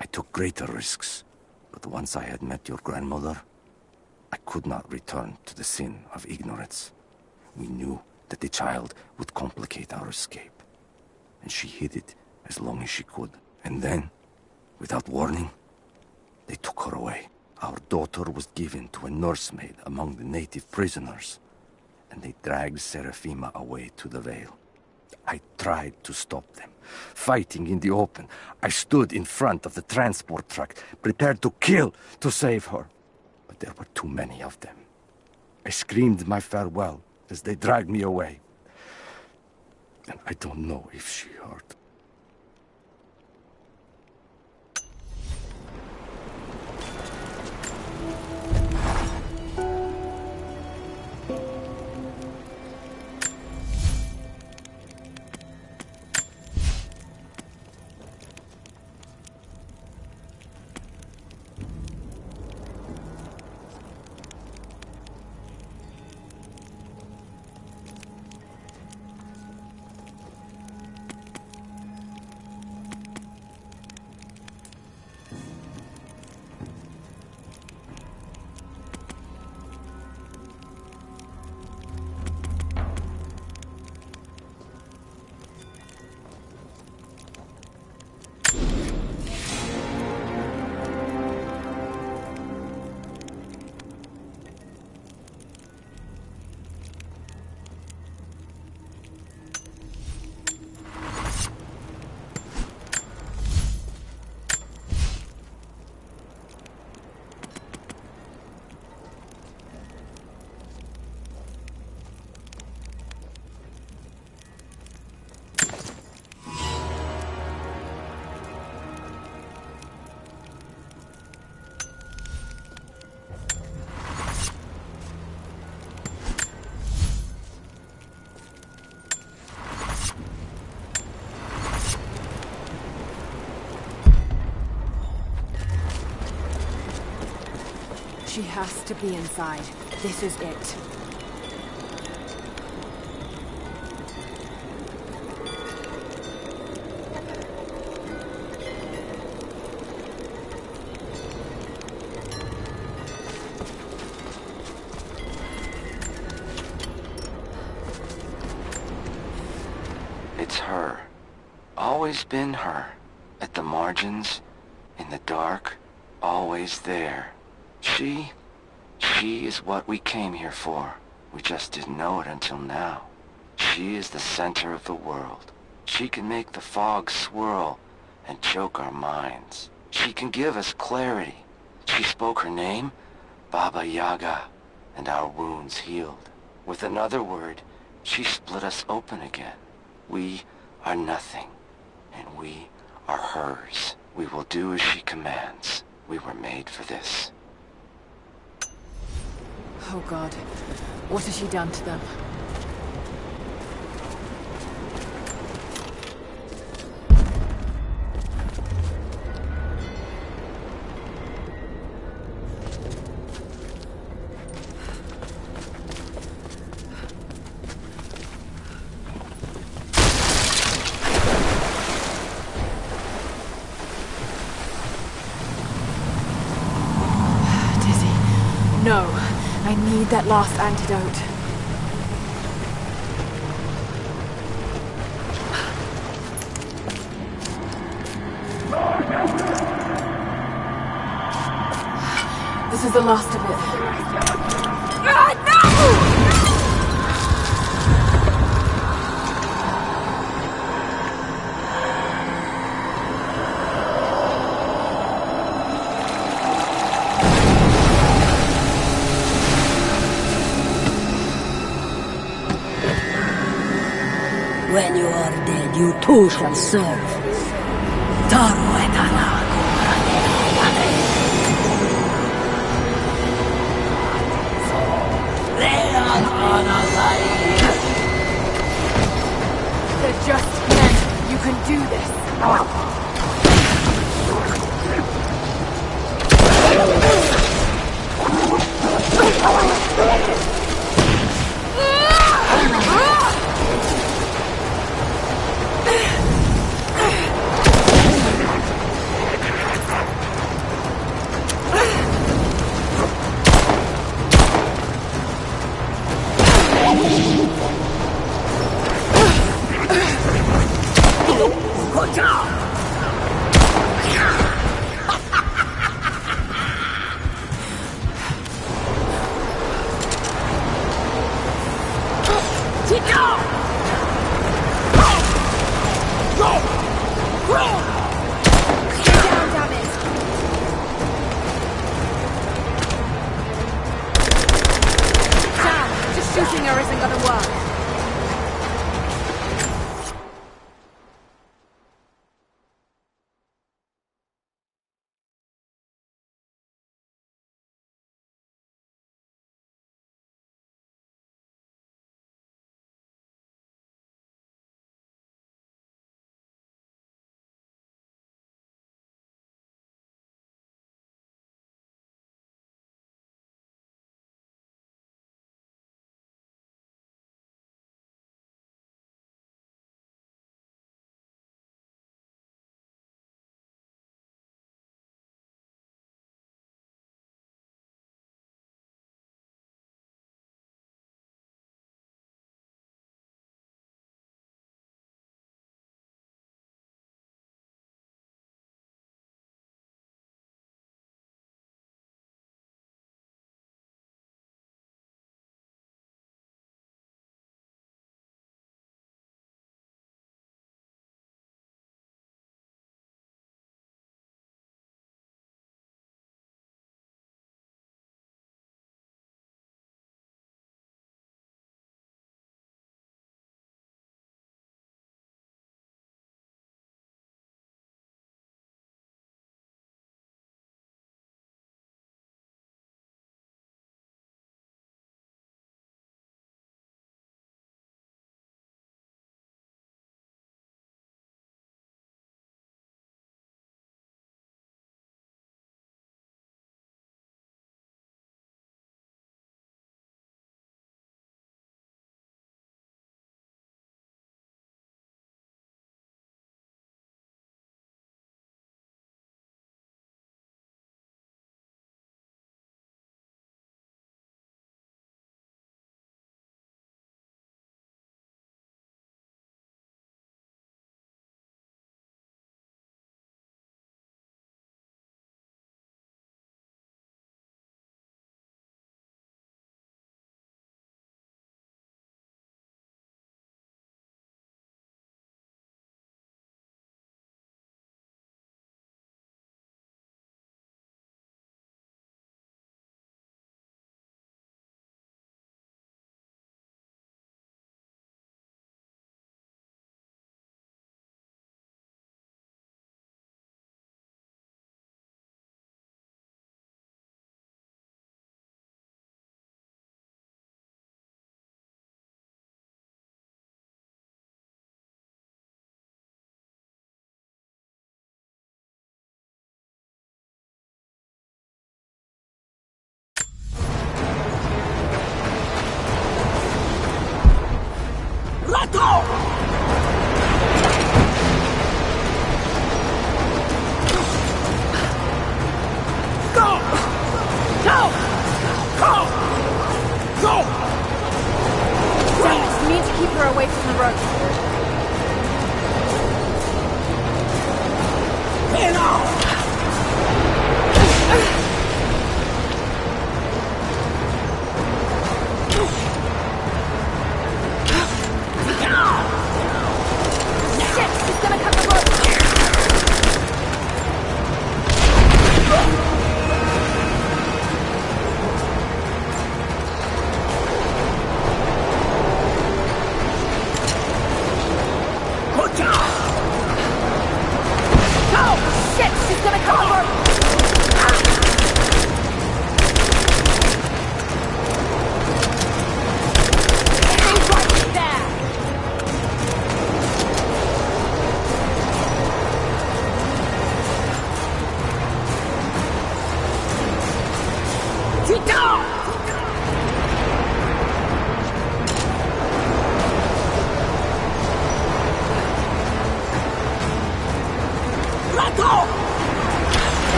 I took greater risks. But once I had met your grandmother, I could not return to the sin of ignorance. We knew that the child would complicate our escape, and she hid it as long as she could. And then, without warning, they took her away. Our daughter was given to a nursemaid among the native prisoners, and they dragged Seraphima away to the Vale. I tried to stop them, fighting in the open. I stood in front of the transport truck, prepared to kill to save her. But there were too many of them. I screamed my farewell as they dragged me away. And I don't know if she heard. She has to be inside. This is it. It's her. Always been her. At the margins, in the dark, always there. She is what we came here for. We just didn't know it until now. She is the center of the world. She can make the fog swirl and choke our minds. She can give us clarity. She spoke her name, Baba Yaga, and our wounds healed. With another word, she split us open again. We are nothing, and we are hers. We will do as she commands. We were made for this. Oh God, what has she done to them? No, I need that last antidote. This is the last of it. No! When you are dead, you too shall serve. Taru et ala. They are unalive. They're just men. You can do this. Shooting her isn't gonna work.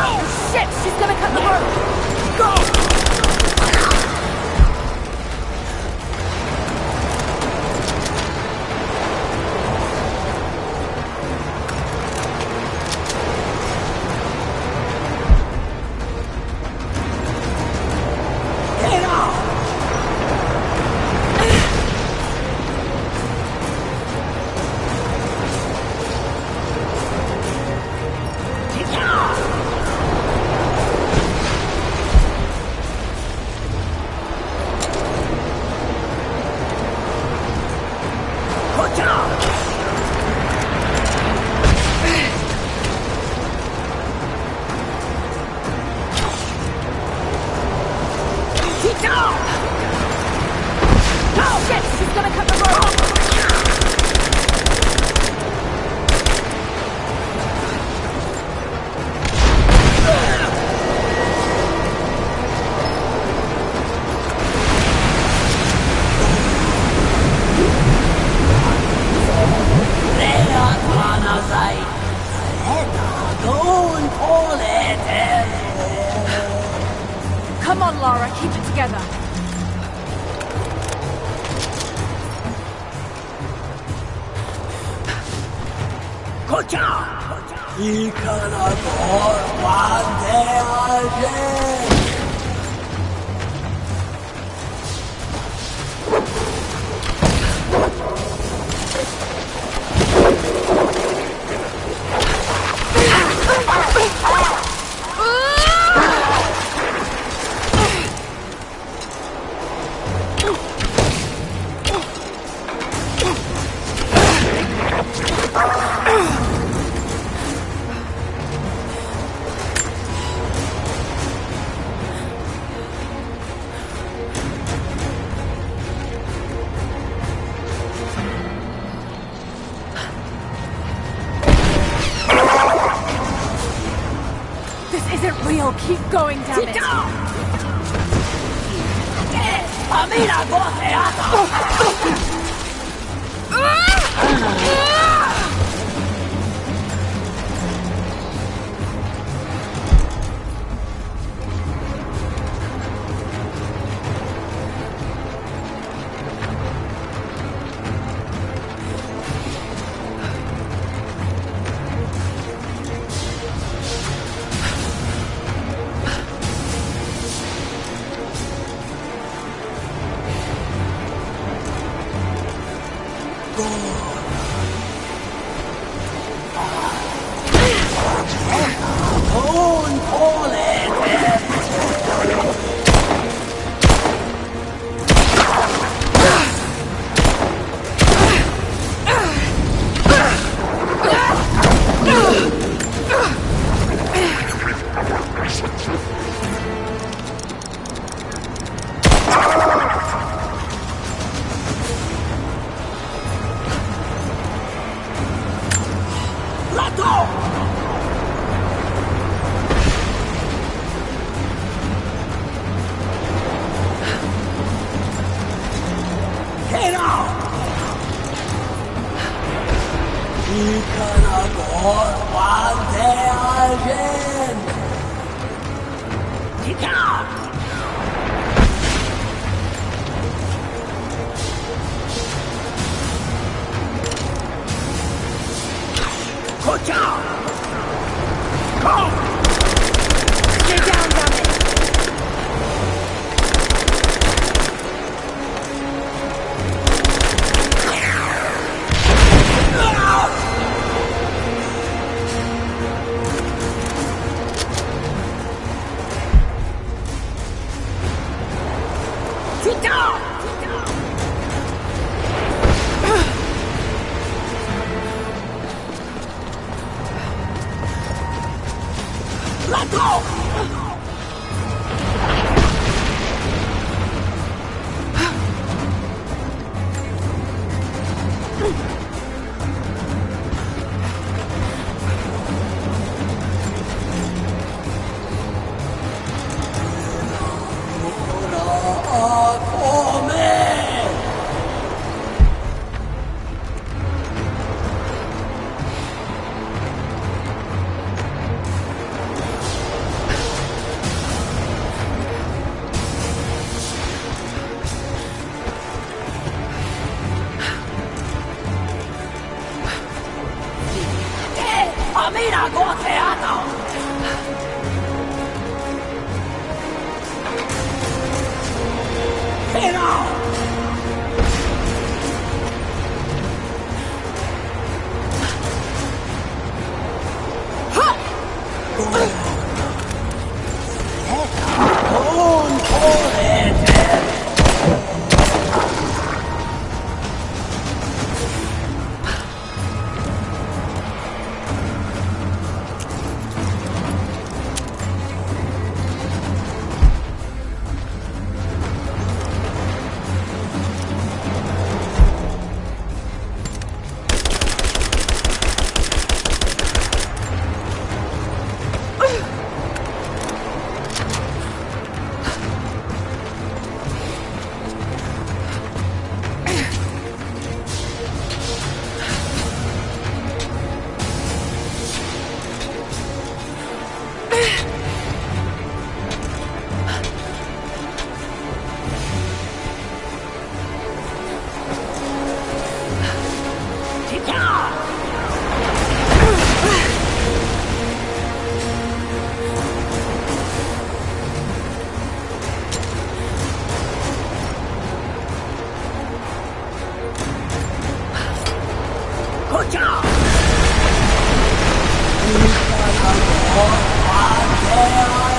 Oh shit! She's gonna cut the rope! Go! Come on, Lara, keep it together. This isn't real. Keep going, damn it.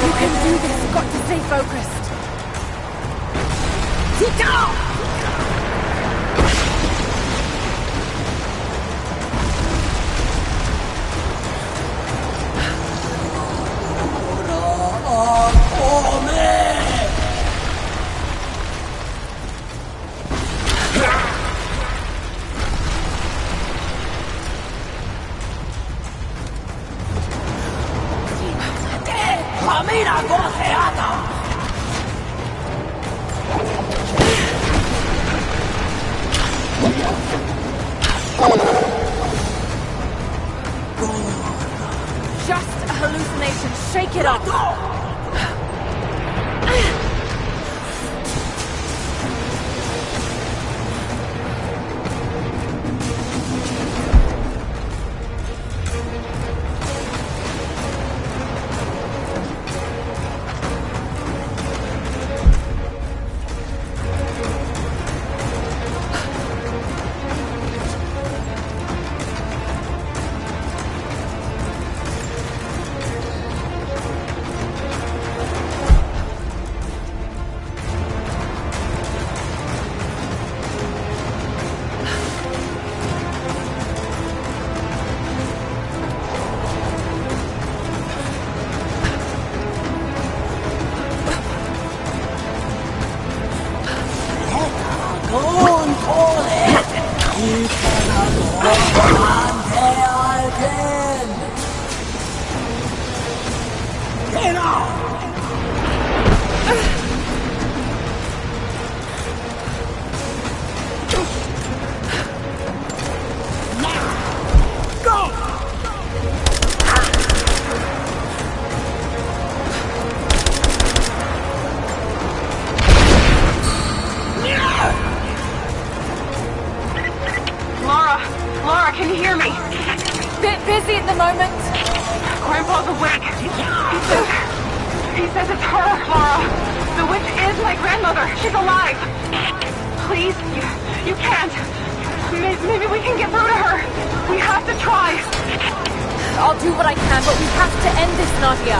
You can do this. You've got to stay focused. Sit down! Just a hallucination. Shake it off. Laura, can you hear me? Bit busy at the moment. Grandpa's awake. He says it's her, Laura. The witch is my grandmother. She's alive. Please, you can't. Maybe we can get through to her. We have to try. I'll do what I can, but we have to end this, Nadia.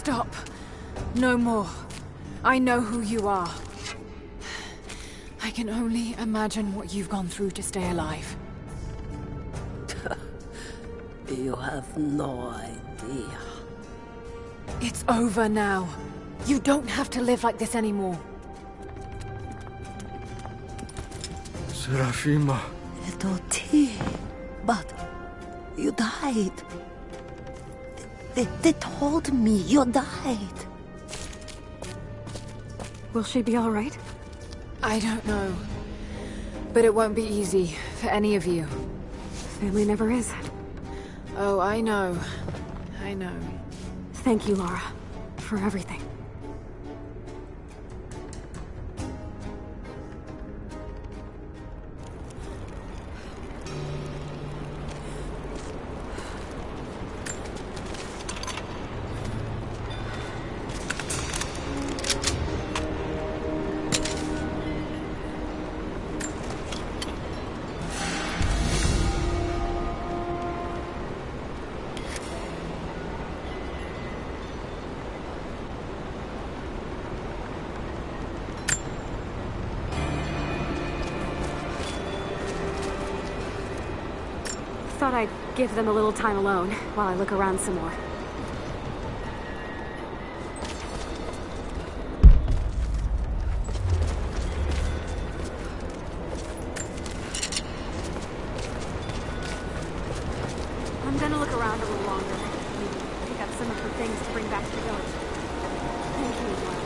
Stop. No more. I know who you are. I can only imagine what you've gone through to stay alive. You have no idea. It's over now. You don't have to live like this anymore. Serafima. Doti, but you died. They told me you died. Will she be all right? I don't know. But it won't be easy for any of you. Family never is. Oh, I know. I know. Thank you, Lara, for everything. Thought I'd give them a little time alone while I look around some more. I'm gonna look around a little longer. Maybe pick up some of the things to bring back to the village. Thank you, Lara.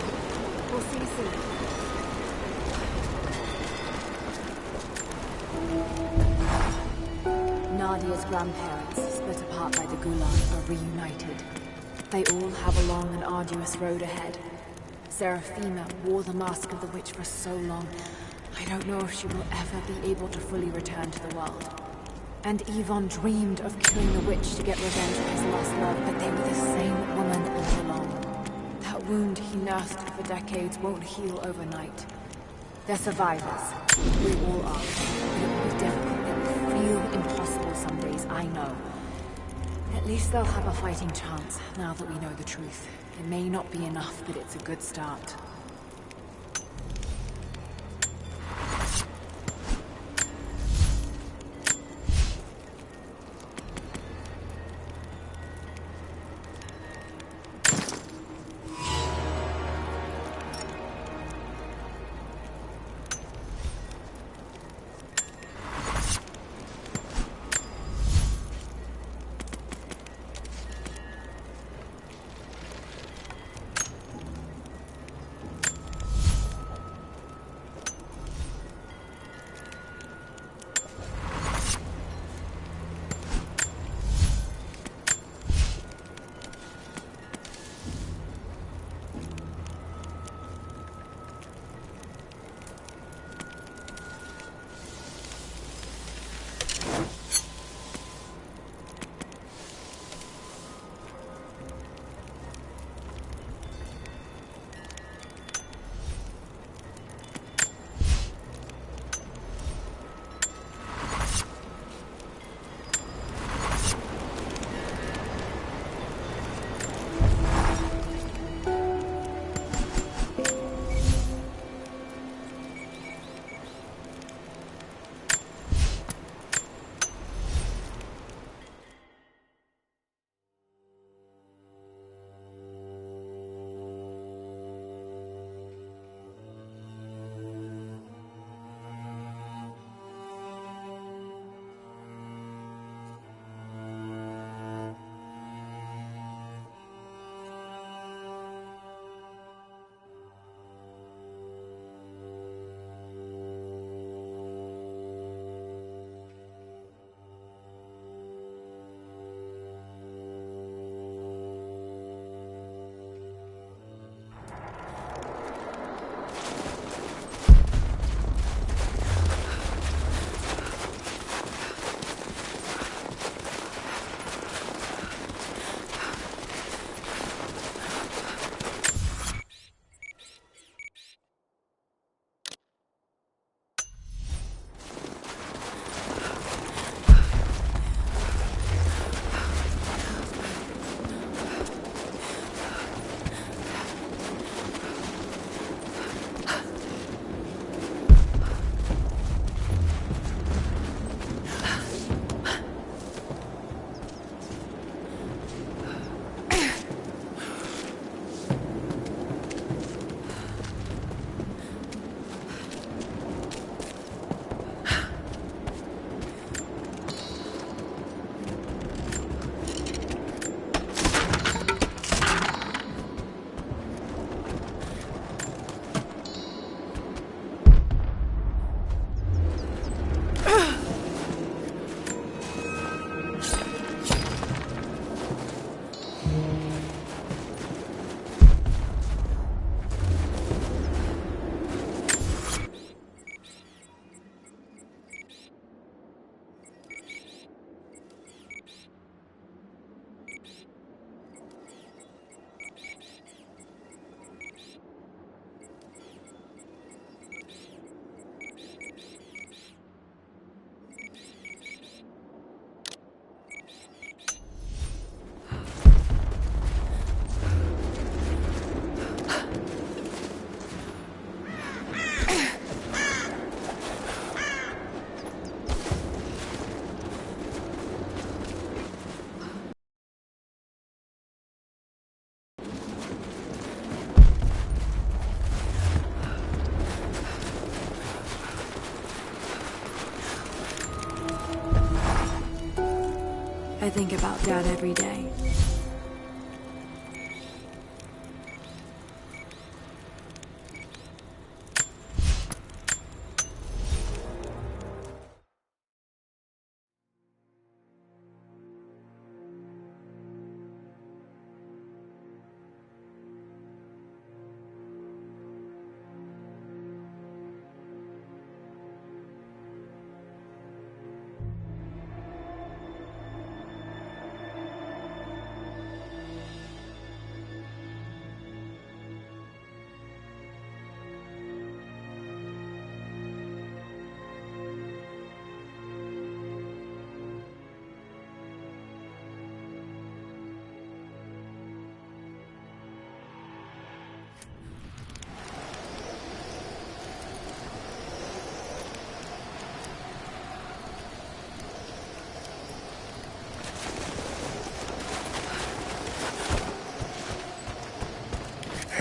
We'll see you soon. Nadia's grandparents, split apart by the Gulag, are reunited. They all have a long and arduous road ahead. Serafima wore the mask of the witch for so long, I don't know if she will ever be able to fully return to the world. And Yvonne dreamed of killing the witch to get revenge for his lost love, but they were the same woman all along. That wound he nursed for decades won't heal overnight. They're survivors. We all are. It will be difficult. It will feel impossible some days, I know. At least they'll have a fighting chance, now that we know the truth. It may not be enough, but it's a good start. I think about Dad every day.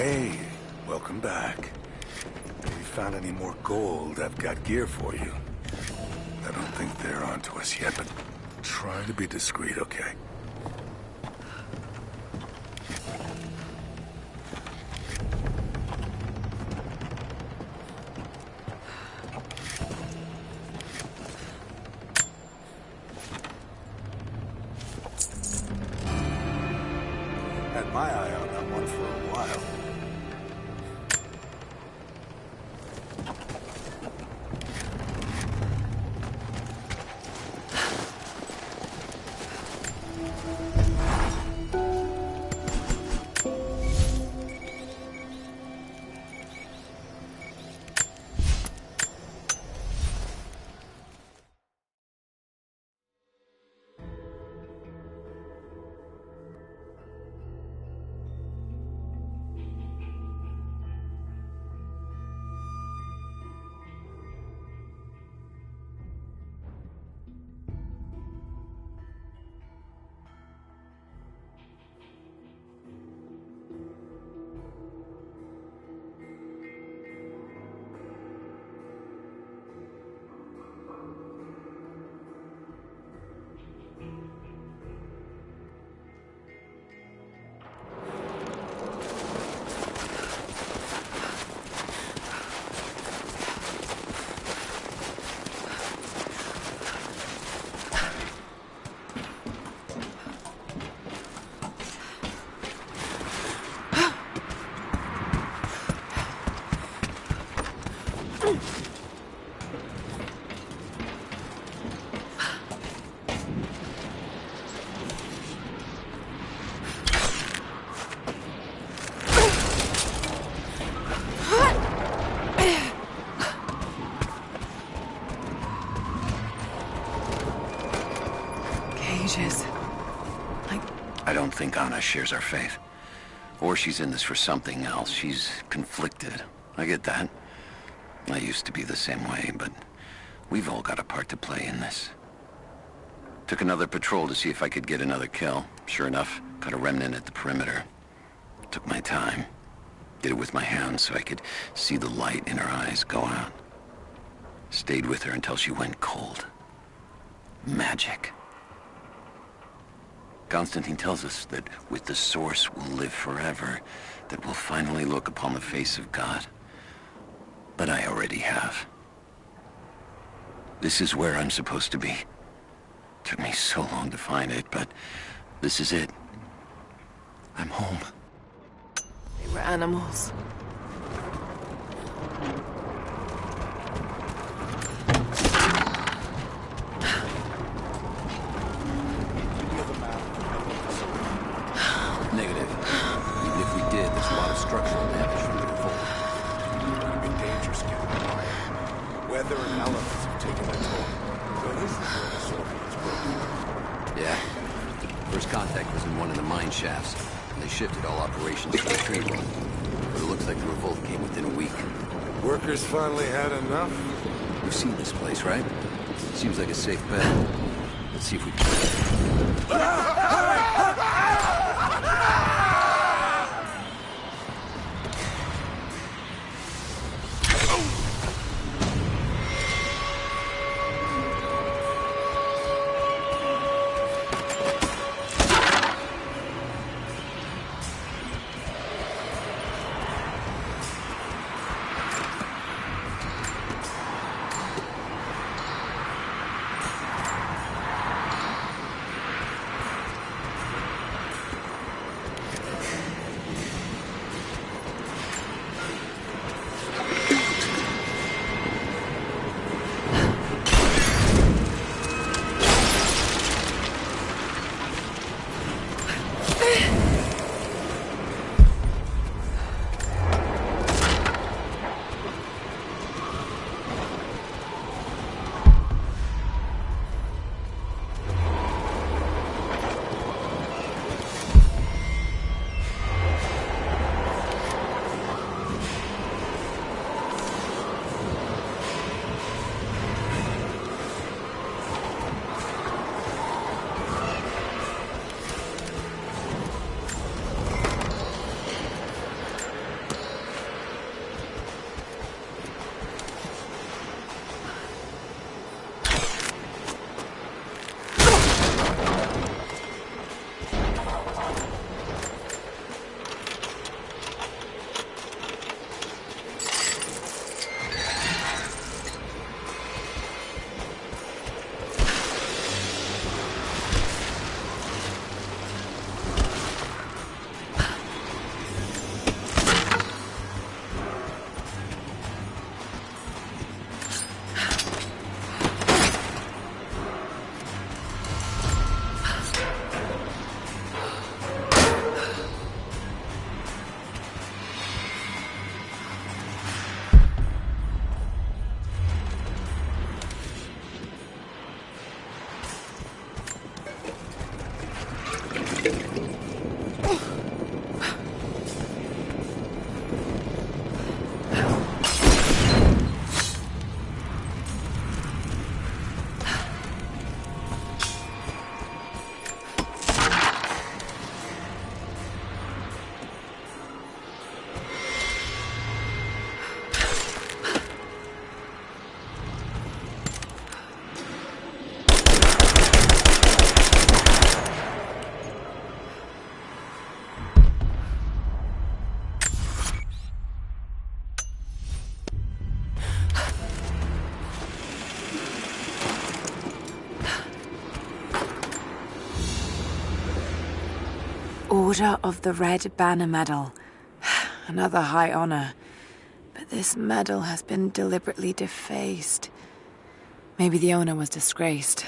Hey, welcome back. If you found any more gold, I've got gear for you. I don't think they're onto us yet, but try to be discreet, okay? Had my eye on that one for a while. I don't think Anna shares our faith. Or she's in this for something else. She's conflicted. I get that. I used to be the same way, but we've all got a part to play in this. Took another patrol to see if I could get another kill. Sure enough, caught a remnant at the perimeter. Took my time. Did it with my hands so I could see the light in her eyes go out. Stayed with her until she went cold. Magic. Constantine tells us that with the Source we'll live forever, that we'll finally look upon the face of God. But I already have. This is where I'm supposed to be. Took me so long to find it, but this is it. I'm home. They were animals. Negative. Even if we did, there's a lot of structural damage from the revolt. You're in danger, Skipper. Weather and elements have taken a toll. So this is where the Soviets is broken. Yeah. First contact was in one of the mine shafts, and they shifted all operations to the tree room. But it looks like the revolt came within a week. Workers finally had enough? You've seen this place, right? Seems like a safe bet. Let's see if we can... Order of the Red Banner Medal. Another high honor. But this medal has been deliberately defaced. Maybe the owner was disgraced.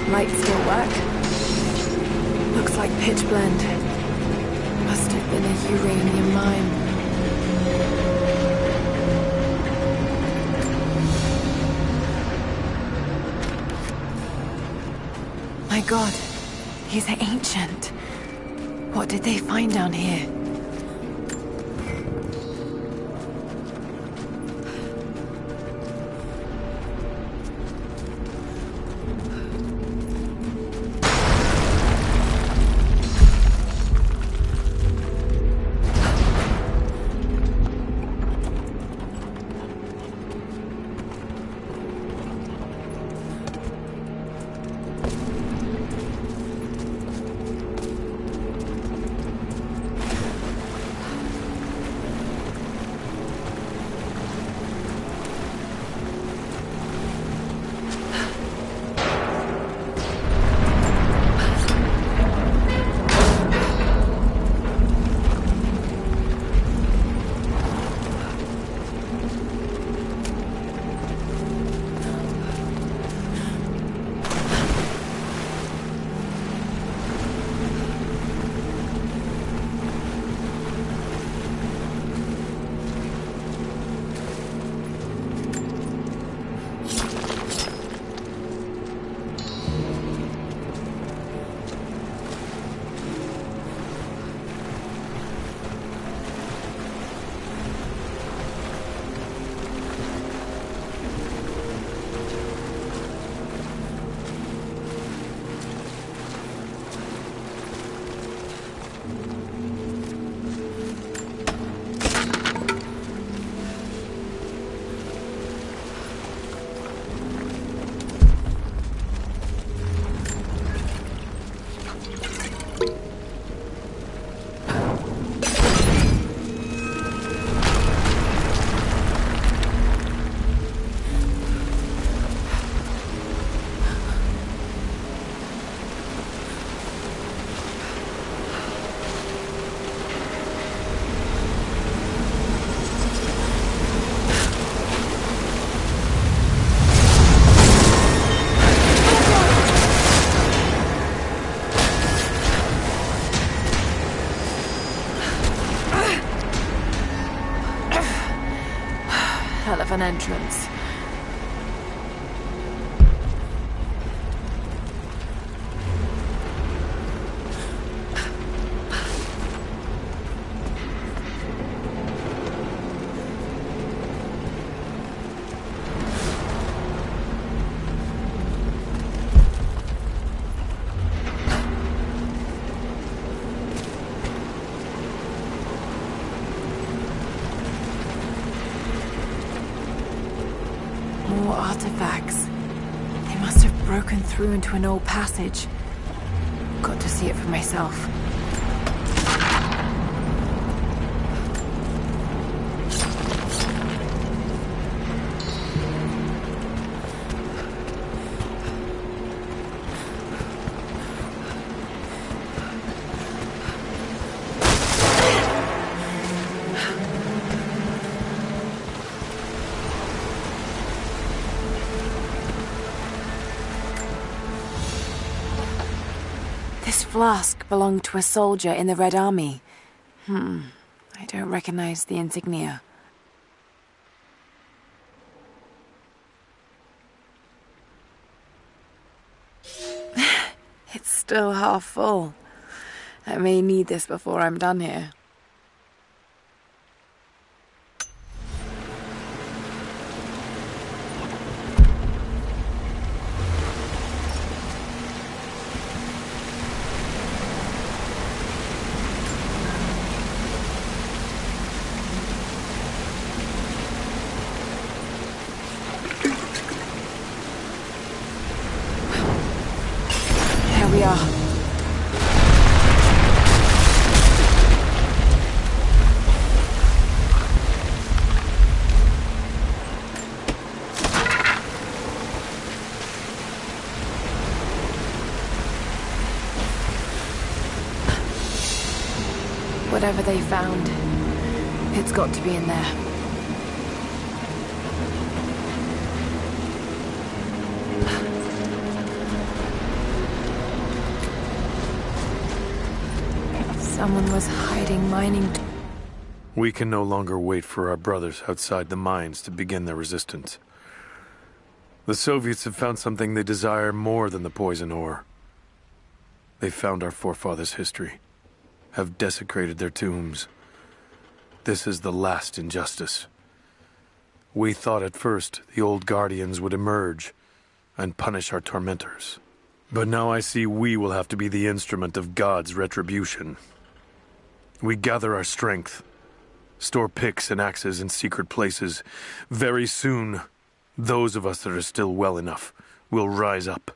Light still work? Looks like pitch blende. Must have been a uranium mine. My god, he's ancient. What did they find down here? hell of an entrance. More artifacts. They must have broken through into an old passage. Got to see it for myself. This flask belonged to a soldier in the Red Army. I don't recognize the insignia. It's still half full. I may need this before I'm done here. We are. Whatever they found, it's got to be in there. Someone was hiding mining. We can no longer wait for our brothers outside the mines to begin their resistance. The Soviets have found something they desire more than the poison ore. They found our forefathers' history, have desecrated their tombs. This is the last injustice. We thought at first the old guardians would emerge and punish our tormentors. But now I see we will have to be the instrument of God's retribution. We gather our strength, store picks and axes in secret places. Very soon, those of us that are still well enough will rise up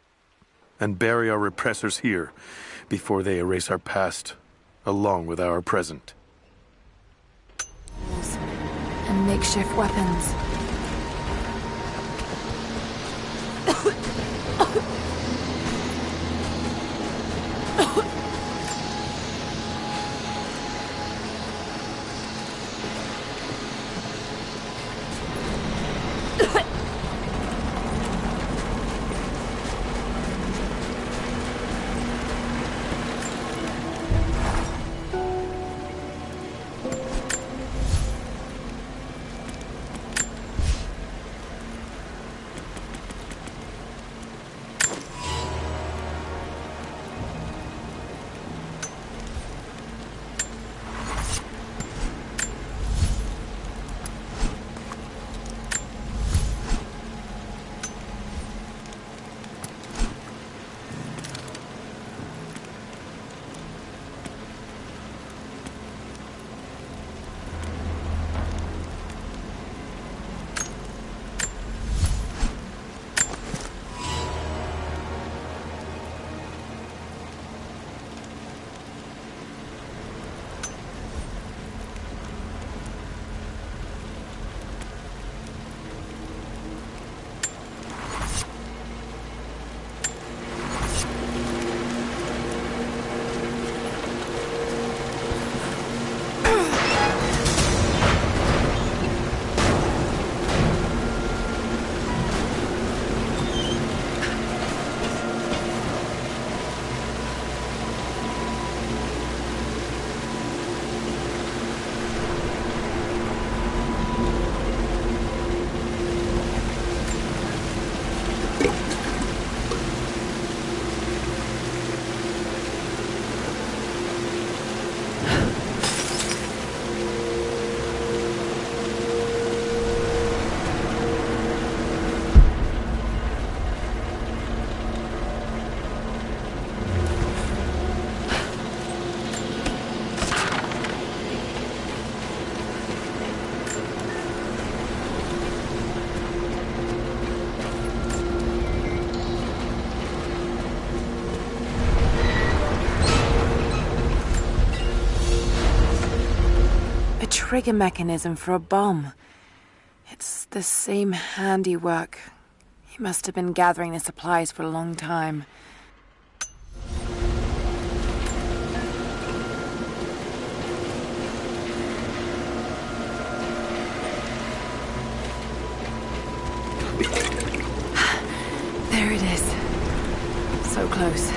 and bury our repressors here before they erase our past along with our present. And makeshift weapons. trigger mechanism for a bomb. It's the same handiwork. He must have been gathering the supplies for a long time. There it is. So close.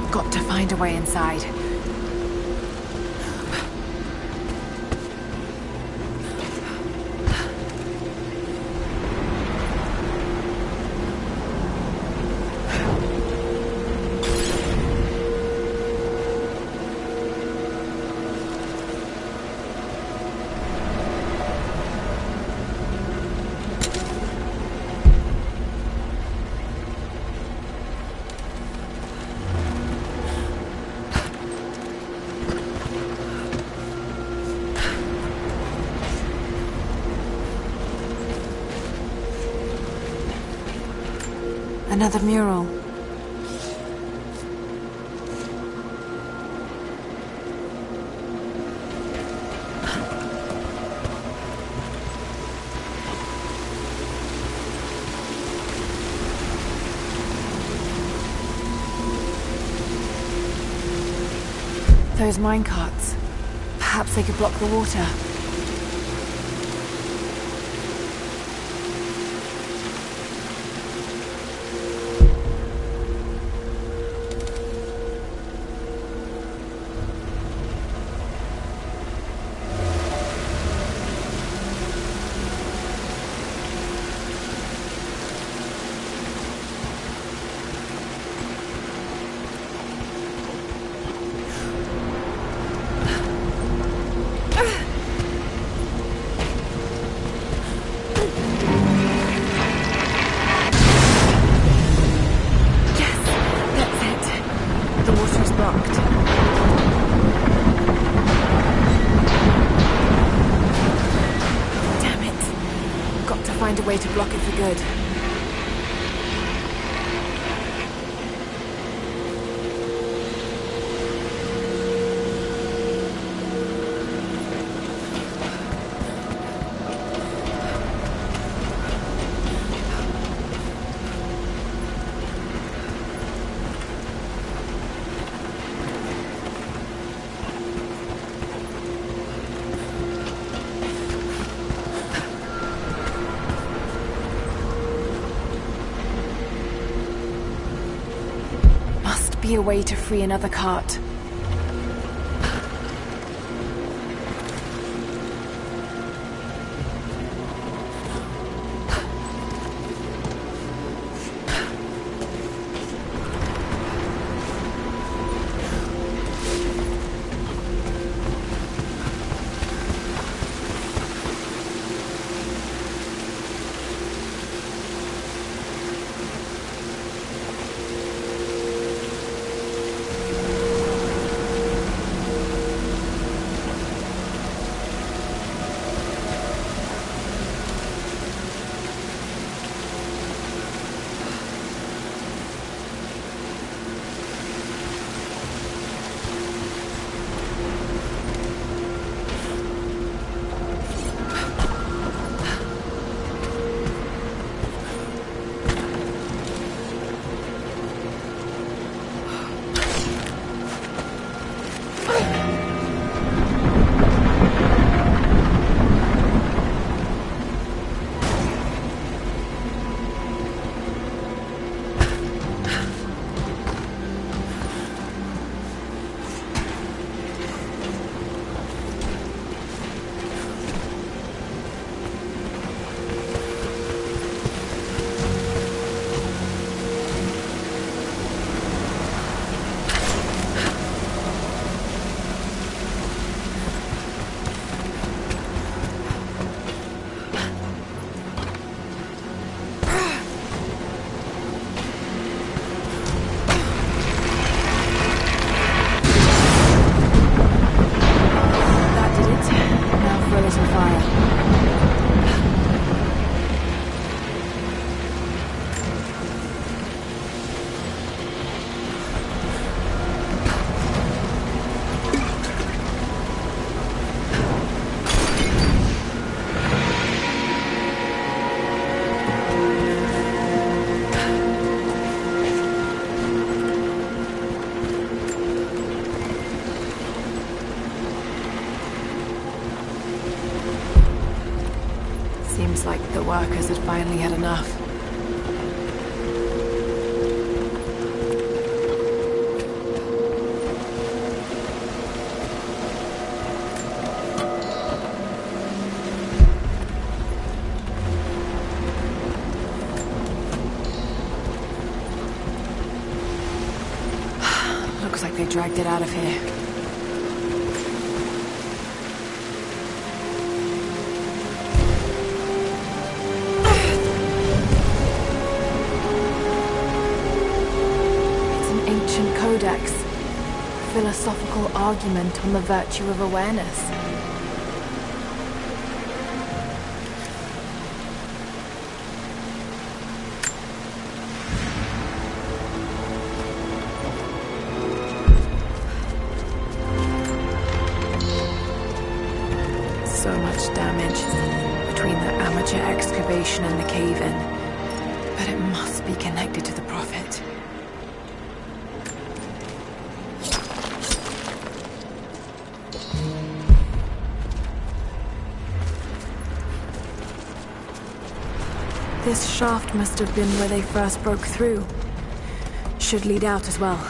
Got to find a way inside. Another mural. Those minecarts. Perhaps they could block the water. Find a way to block it for good. Be a way to free another cart. Seems like the workers had finally had enough. Looks like they dragged it out of here. Codex. Philosophical argument on the virtue of awareness. So much damage between the amateur excavation and the cave-in. But it must be connected to the Prophet. This shaft must have been where they first broke through. Should lead out as well.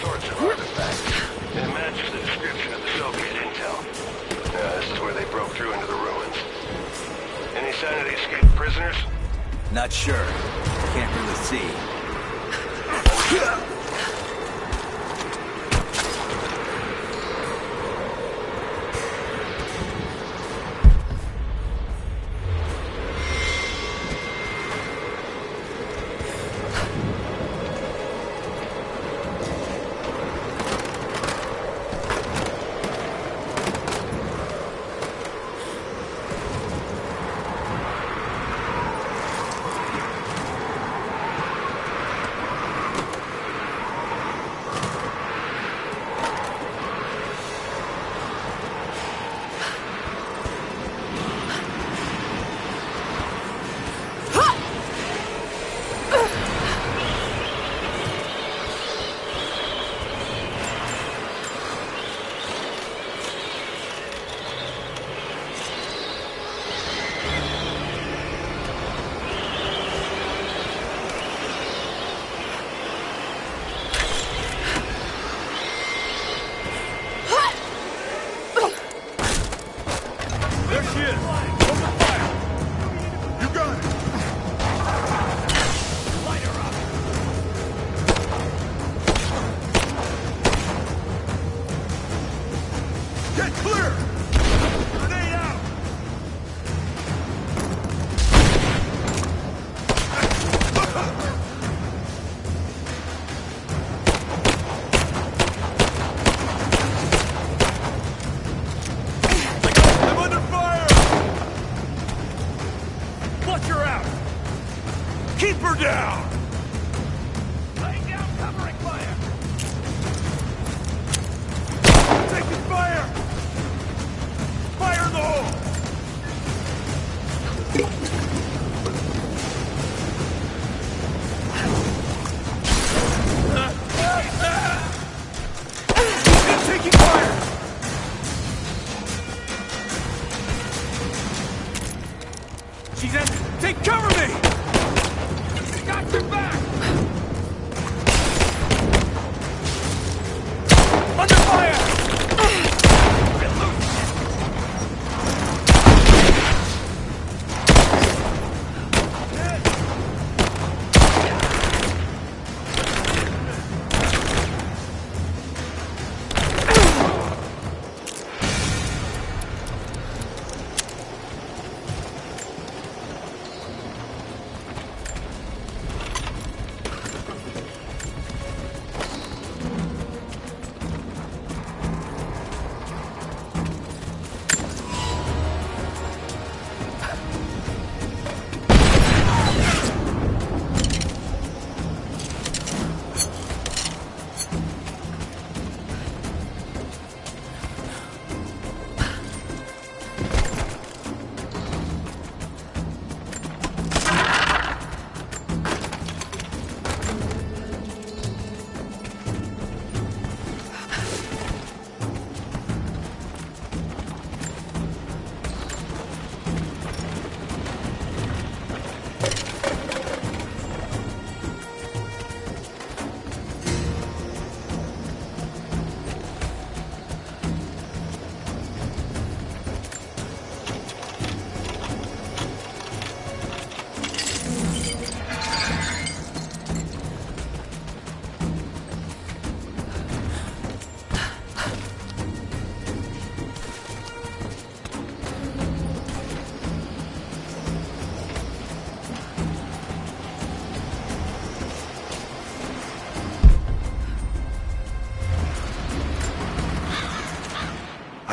sorts of artifacts. It matches the description of the Soviet intel. Yeah, this is where they broke through into the ruins. Any sign of the escaped prisoners? Not sure. Can't really see.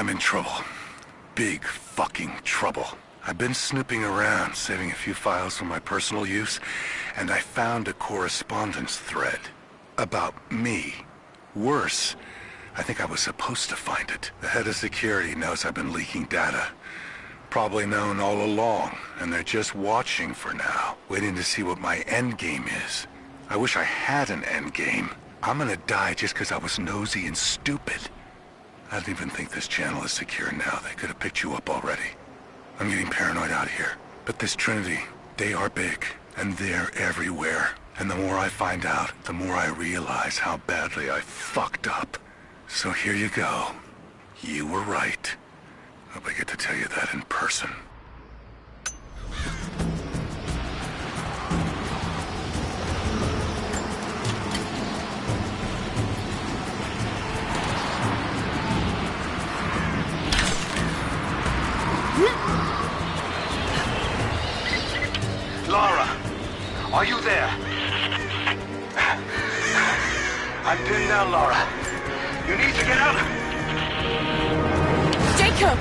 I'm in trouble. Big fucking trouble. I've been snooping around, saving a few files for my personal use, and I found a correspondence thread about me. Worse, I think I was supposed to find it. The head of security knows I've been leaking data. Probably known all along, and they're just watching for now, waiting to see what my endgame is. I wish I had an endgame. I'm gonna die just because I was nosy and stupid. I don't even think this channel is secure now. They could have picked you up already. I'm getting paranoid out here. But this Trinity, they are big, and they're everywhere. And the more I find out, the more I realize how badly I fucked up. So here you go. You were right. Hope I get to tell you that in person. Lara, are you there? I'm pinned down, Lara. You need to get out. Jacob!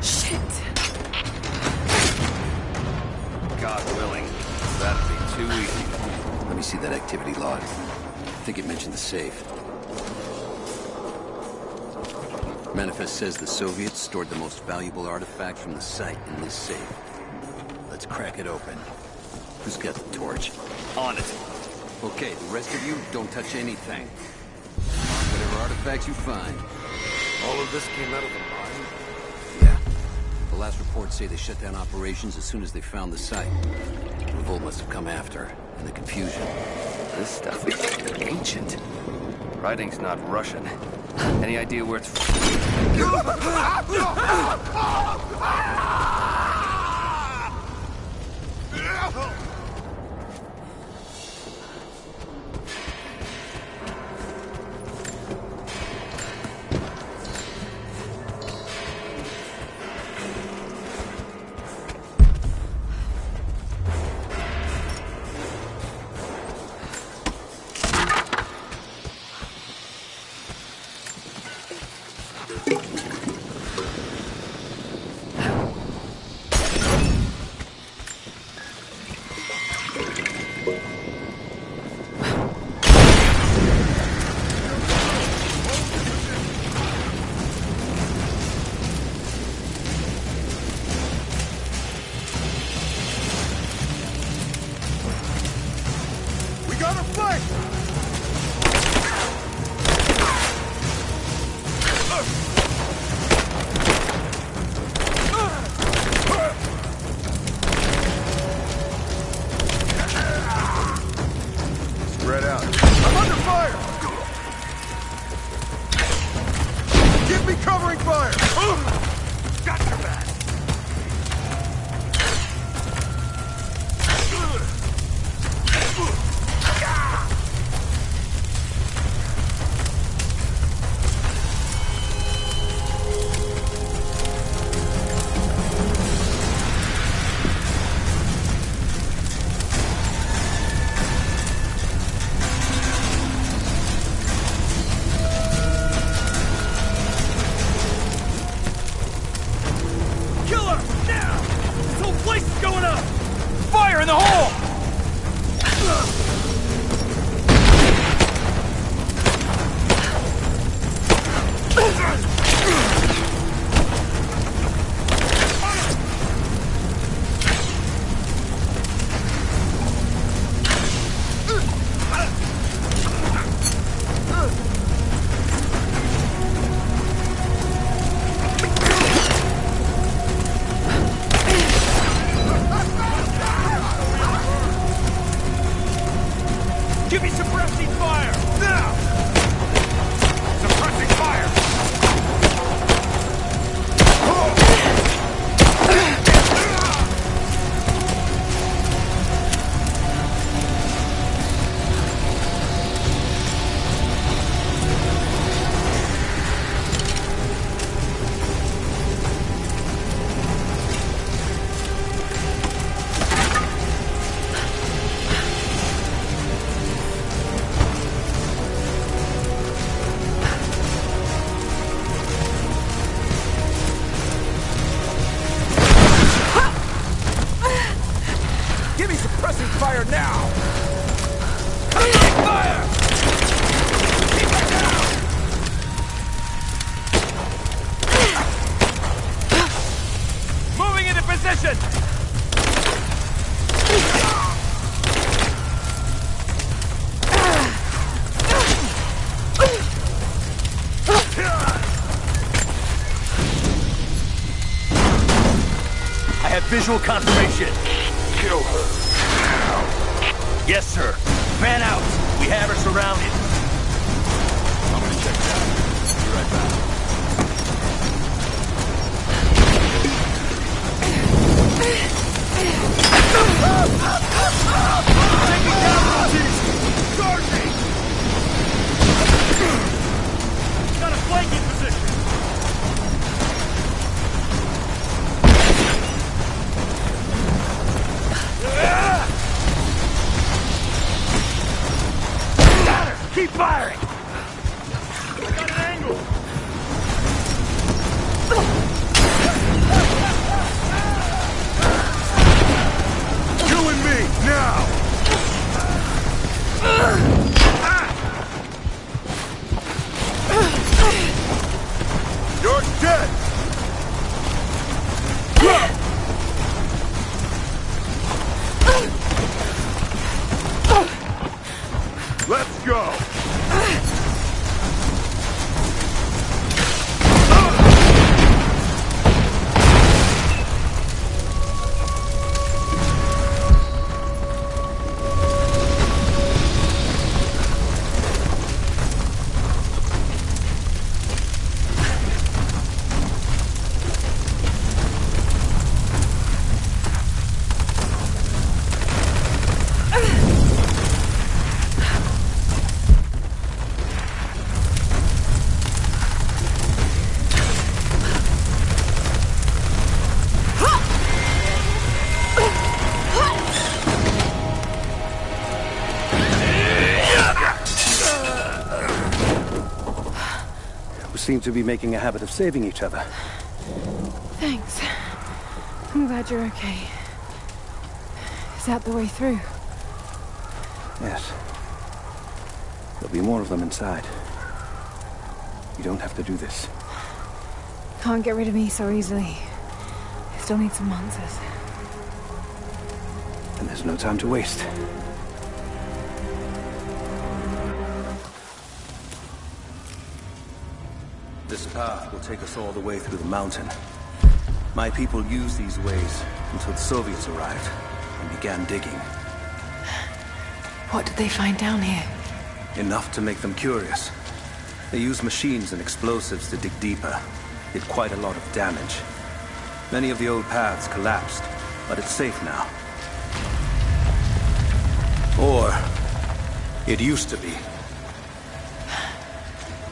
Shit. God willing, that'd be too easy. Let me see that activity log. I think it mentioned the safe. Manifest says the Soviets stored the most valuable artifacts from the site in this safe. Let's crack it open. Who's got the torch? On it. Okay, the rest of you, don't touch anything. Whatever artifacts you find. All of this came out of the mine? Yeah. The last reports say they shut down operations as soon as they found the site. Revolt must have come after, in the confusion. This stuff is ancient. Writing's not Russian. Any idea where it's from? Visual confirmation. Kill her. Yes, sir. Fan out. We have her surrounded. I'm gonna check it out. Be right back. Taking casualties! Charging! Got a flanking position! Got her! Keep firing! I got an angle! You and me, now! You're dead! Let's go! Seem to be making a habit of saving each other. Thanks. I'm glad you're okay. Is that the way through? Yes. There'll be more of them inside. You don't have to do this. Can't get rid of me so easily. I still need some answers. And there's no time to waste. This path will take us all the way through the mountain. My people used these ways until the Soviets arrived and began digging. What did they find down here? Enough to make them curious. They used machines and explosives to dig deeper. Did quite a lot of damage. Many of the old paths collapsed, but it's safe now. Or it used to be.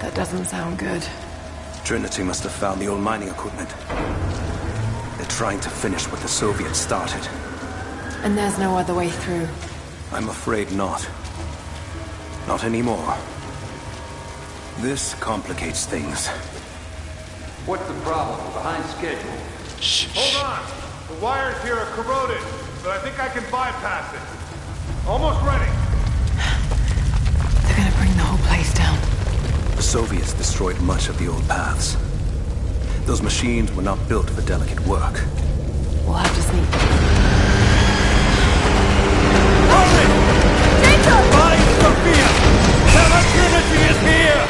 That doesn't sound good. Trinity must have found the old mining equipment. They're trying to finish what the Soviets started. And there's no other way through? I'm afraid not. Not anymore. This complicates things. What's the problem? We're behind schedule. Hold on! The wires here are corroded, but I think I can bypass it. Almost ready. They're gonna bring the whole place down. The Soviets destroyed much of the old paths. Those machines were not built for delicate work. We'll have to sneak. Jacob! Find Sophia! Tell her Trinity is here!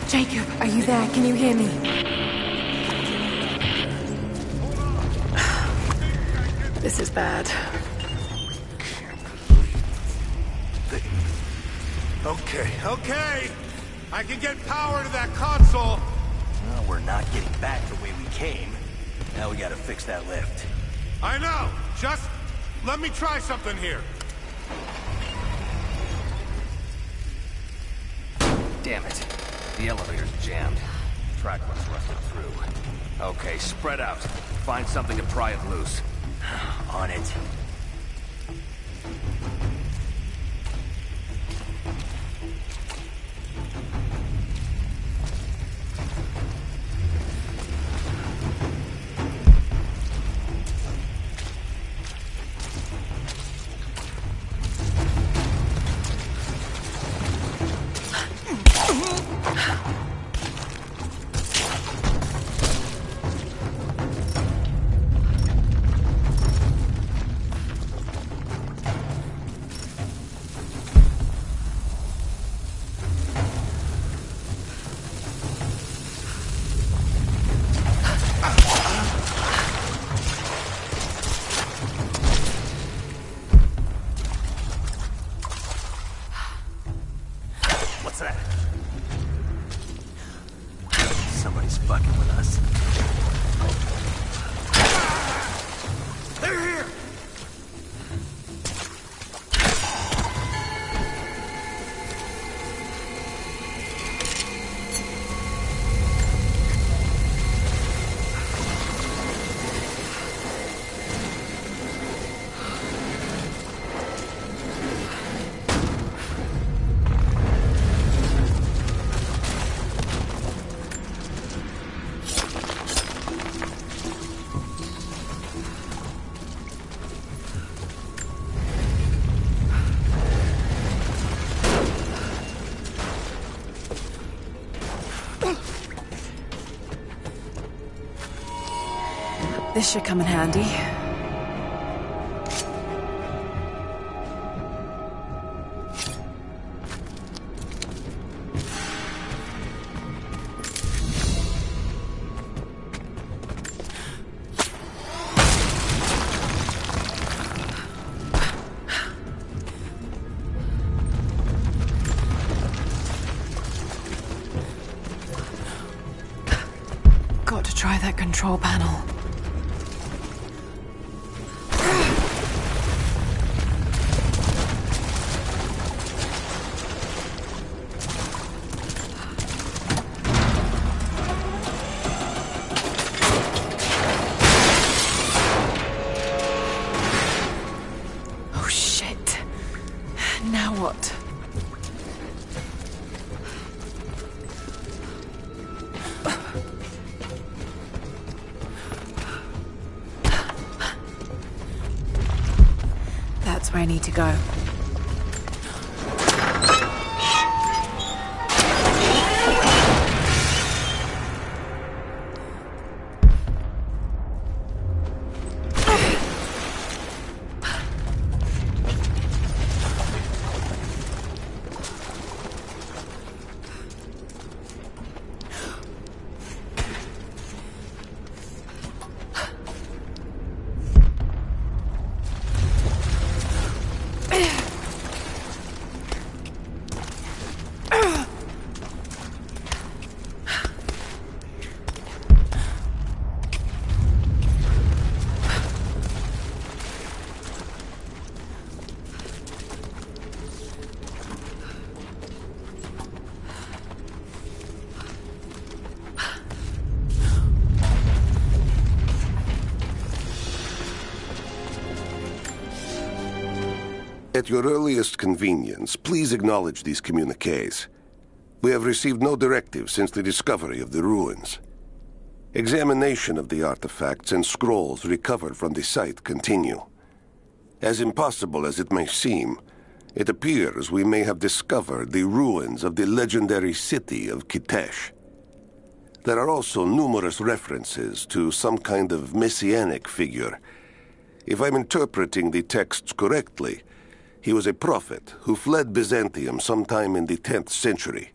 Jacob, are you there? Can you hear me? This is bad. Okay. I can get power to that console. Well, we're not getting back the way we came. Now we gotta fix that lift. I know. Just let me try something here. Damn it. The elevator's jammed. Track was rusted through. Okay, spread out. Find something to pry it loose. On it. Somebody's fucking with us. They're here! This should come in handy. Got to try that control panel. Now what? That's where I need to go. At your earliest convenience, please acknowledge these communiques. We have received no directive since the discovery of the ruins. Examination of the artifacts and scrolls recovered from the site continue. As impossible as it may seem, it appears we may have discovered the ruins of the legendary city of Kitesh. There are also numerous references to some kind of messianic figure. If I'm interpreting the texts correctly, he was a prophet who fled Byzantium sometime in the 10th century.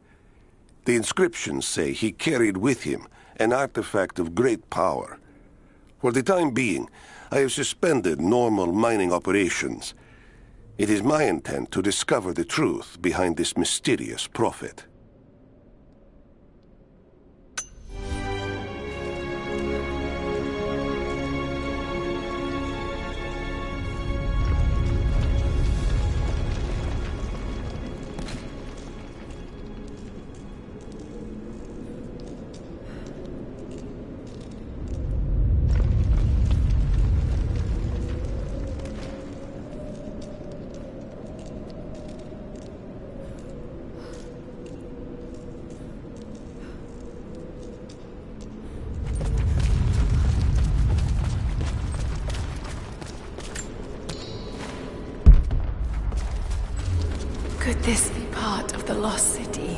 The inscriptions say he carried with him an artifact of great power. For the time being, I have suspended normal mining operations. It is my intent to discover the truth behind this mysterious prophet. Could this be part of the lost city?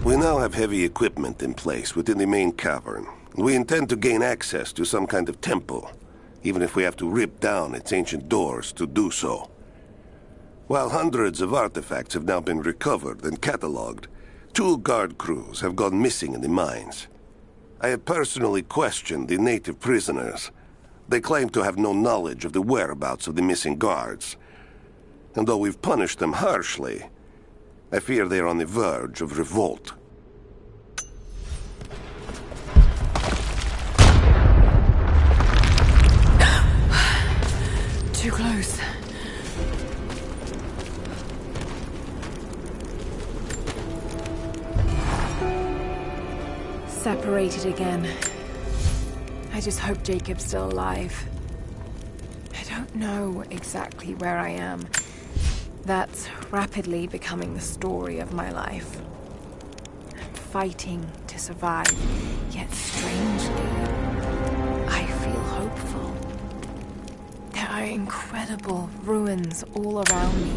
We now have heavy equipment in place within the main cavern. We intend to gain access to some kind of temple, even if we have to rip down its ancient doors to do so. While hundreds of artifacts have now been recovered and catalogued, 2 guard crews have gone missing in the mines. I have personally questioned the native prisoners, They claim to have no knowledge of the whereabouts of the missing guards. And though we've punished them harshly, I fear they're on the verge of revolt. Too close. Separated again. I just hope Jacob's still alive. I don't know exactly where I am. That's rapidly becoming the story of my life. I'm fighting to survive, yet strangely, I feel hopeful. There are incredible ruins all around me.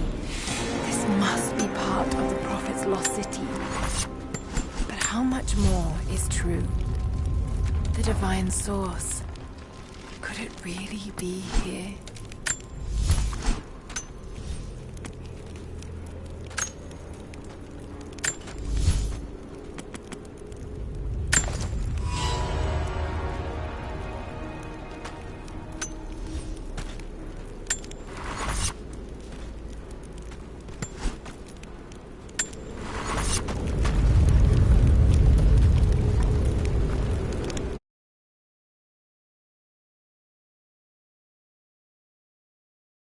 This must be part of the Prophet's lost city. But how much more is true? The divine source. Could it really be here?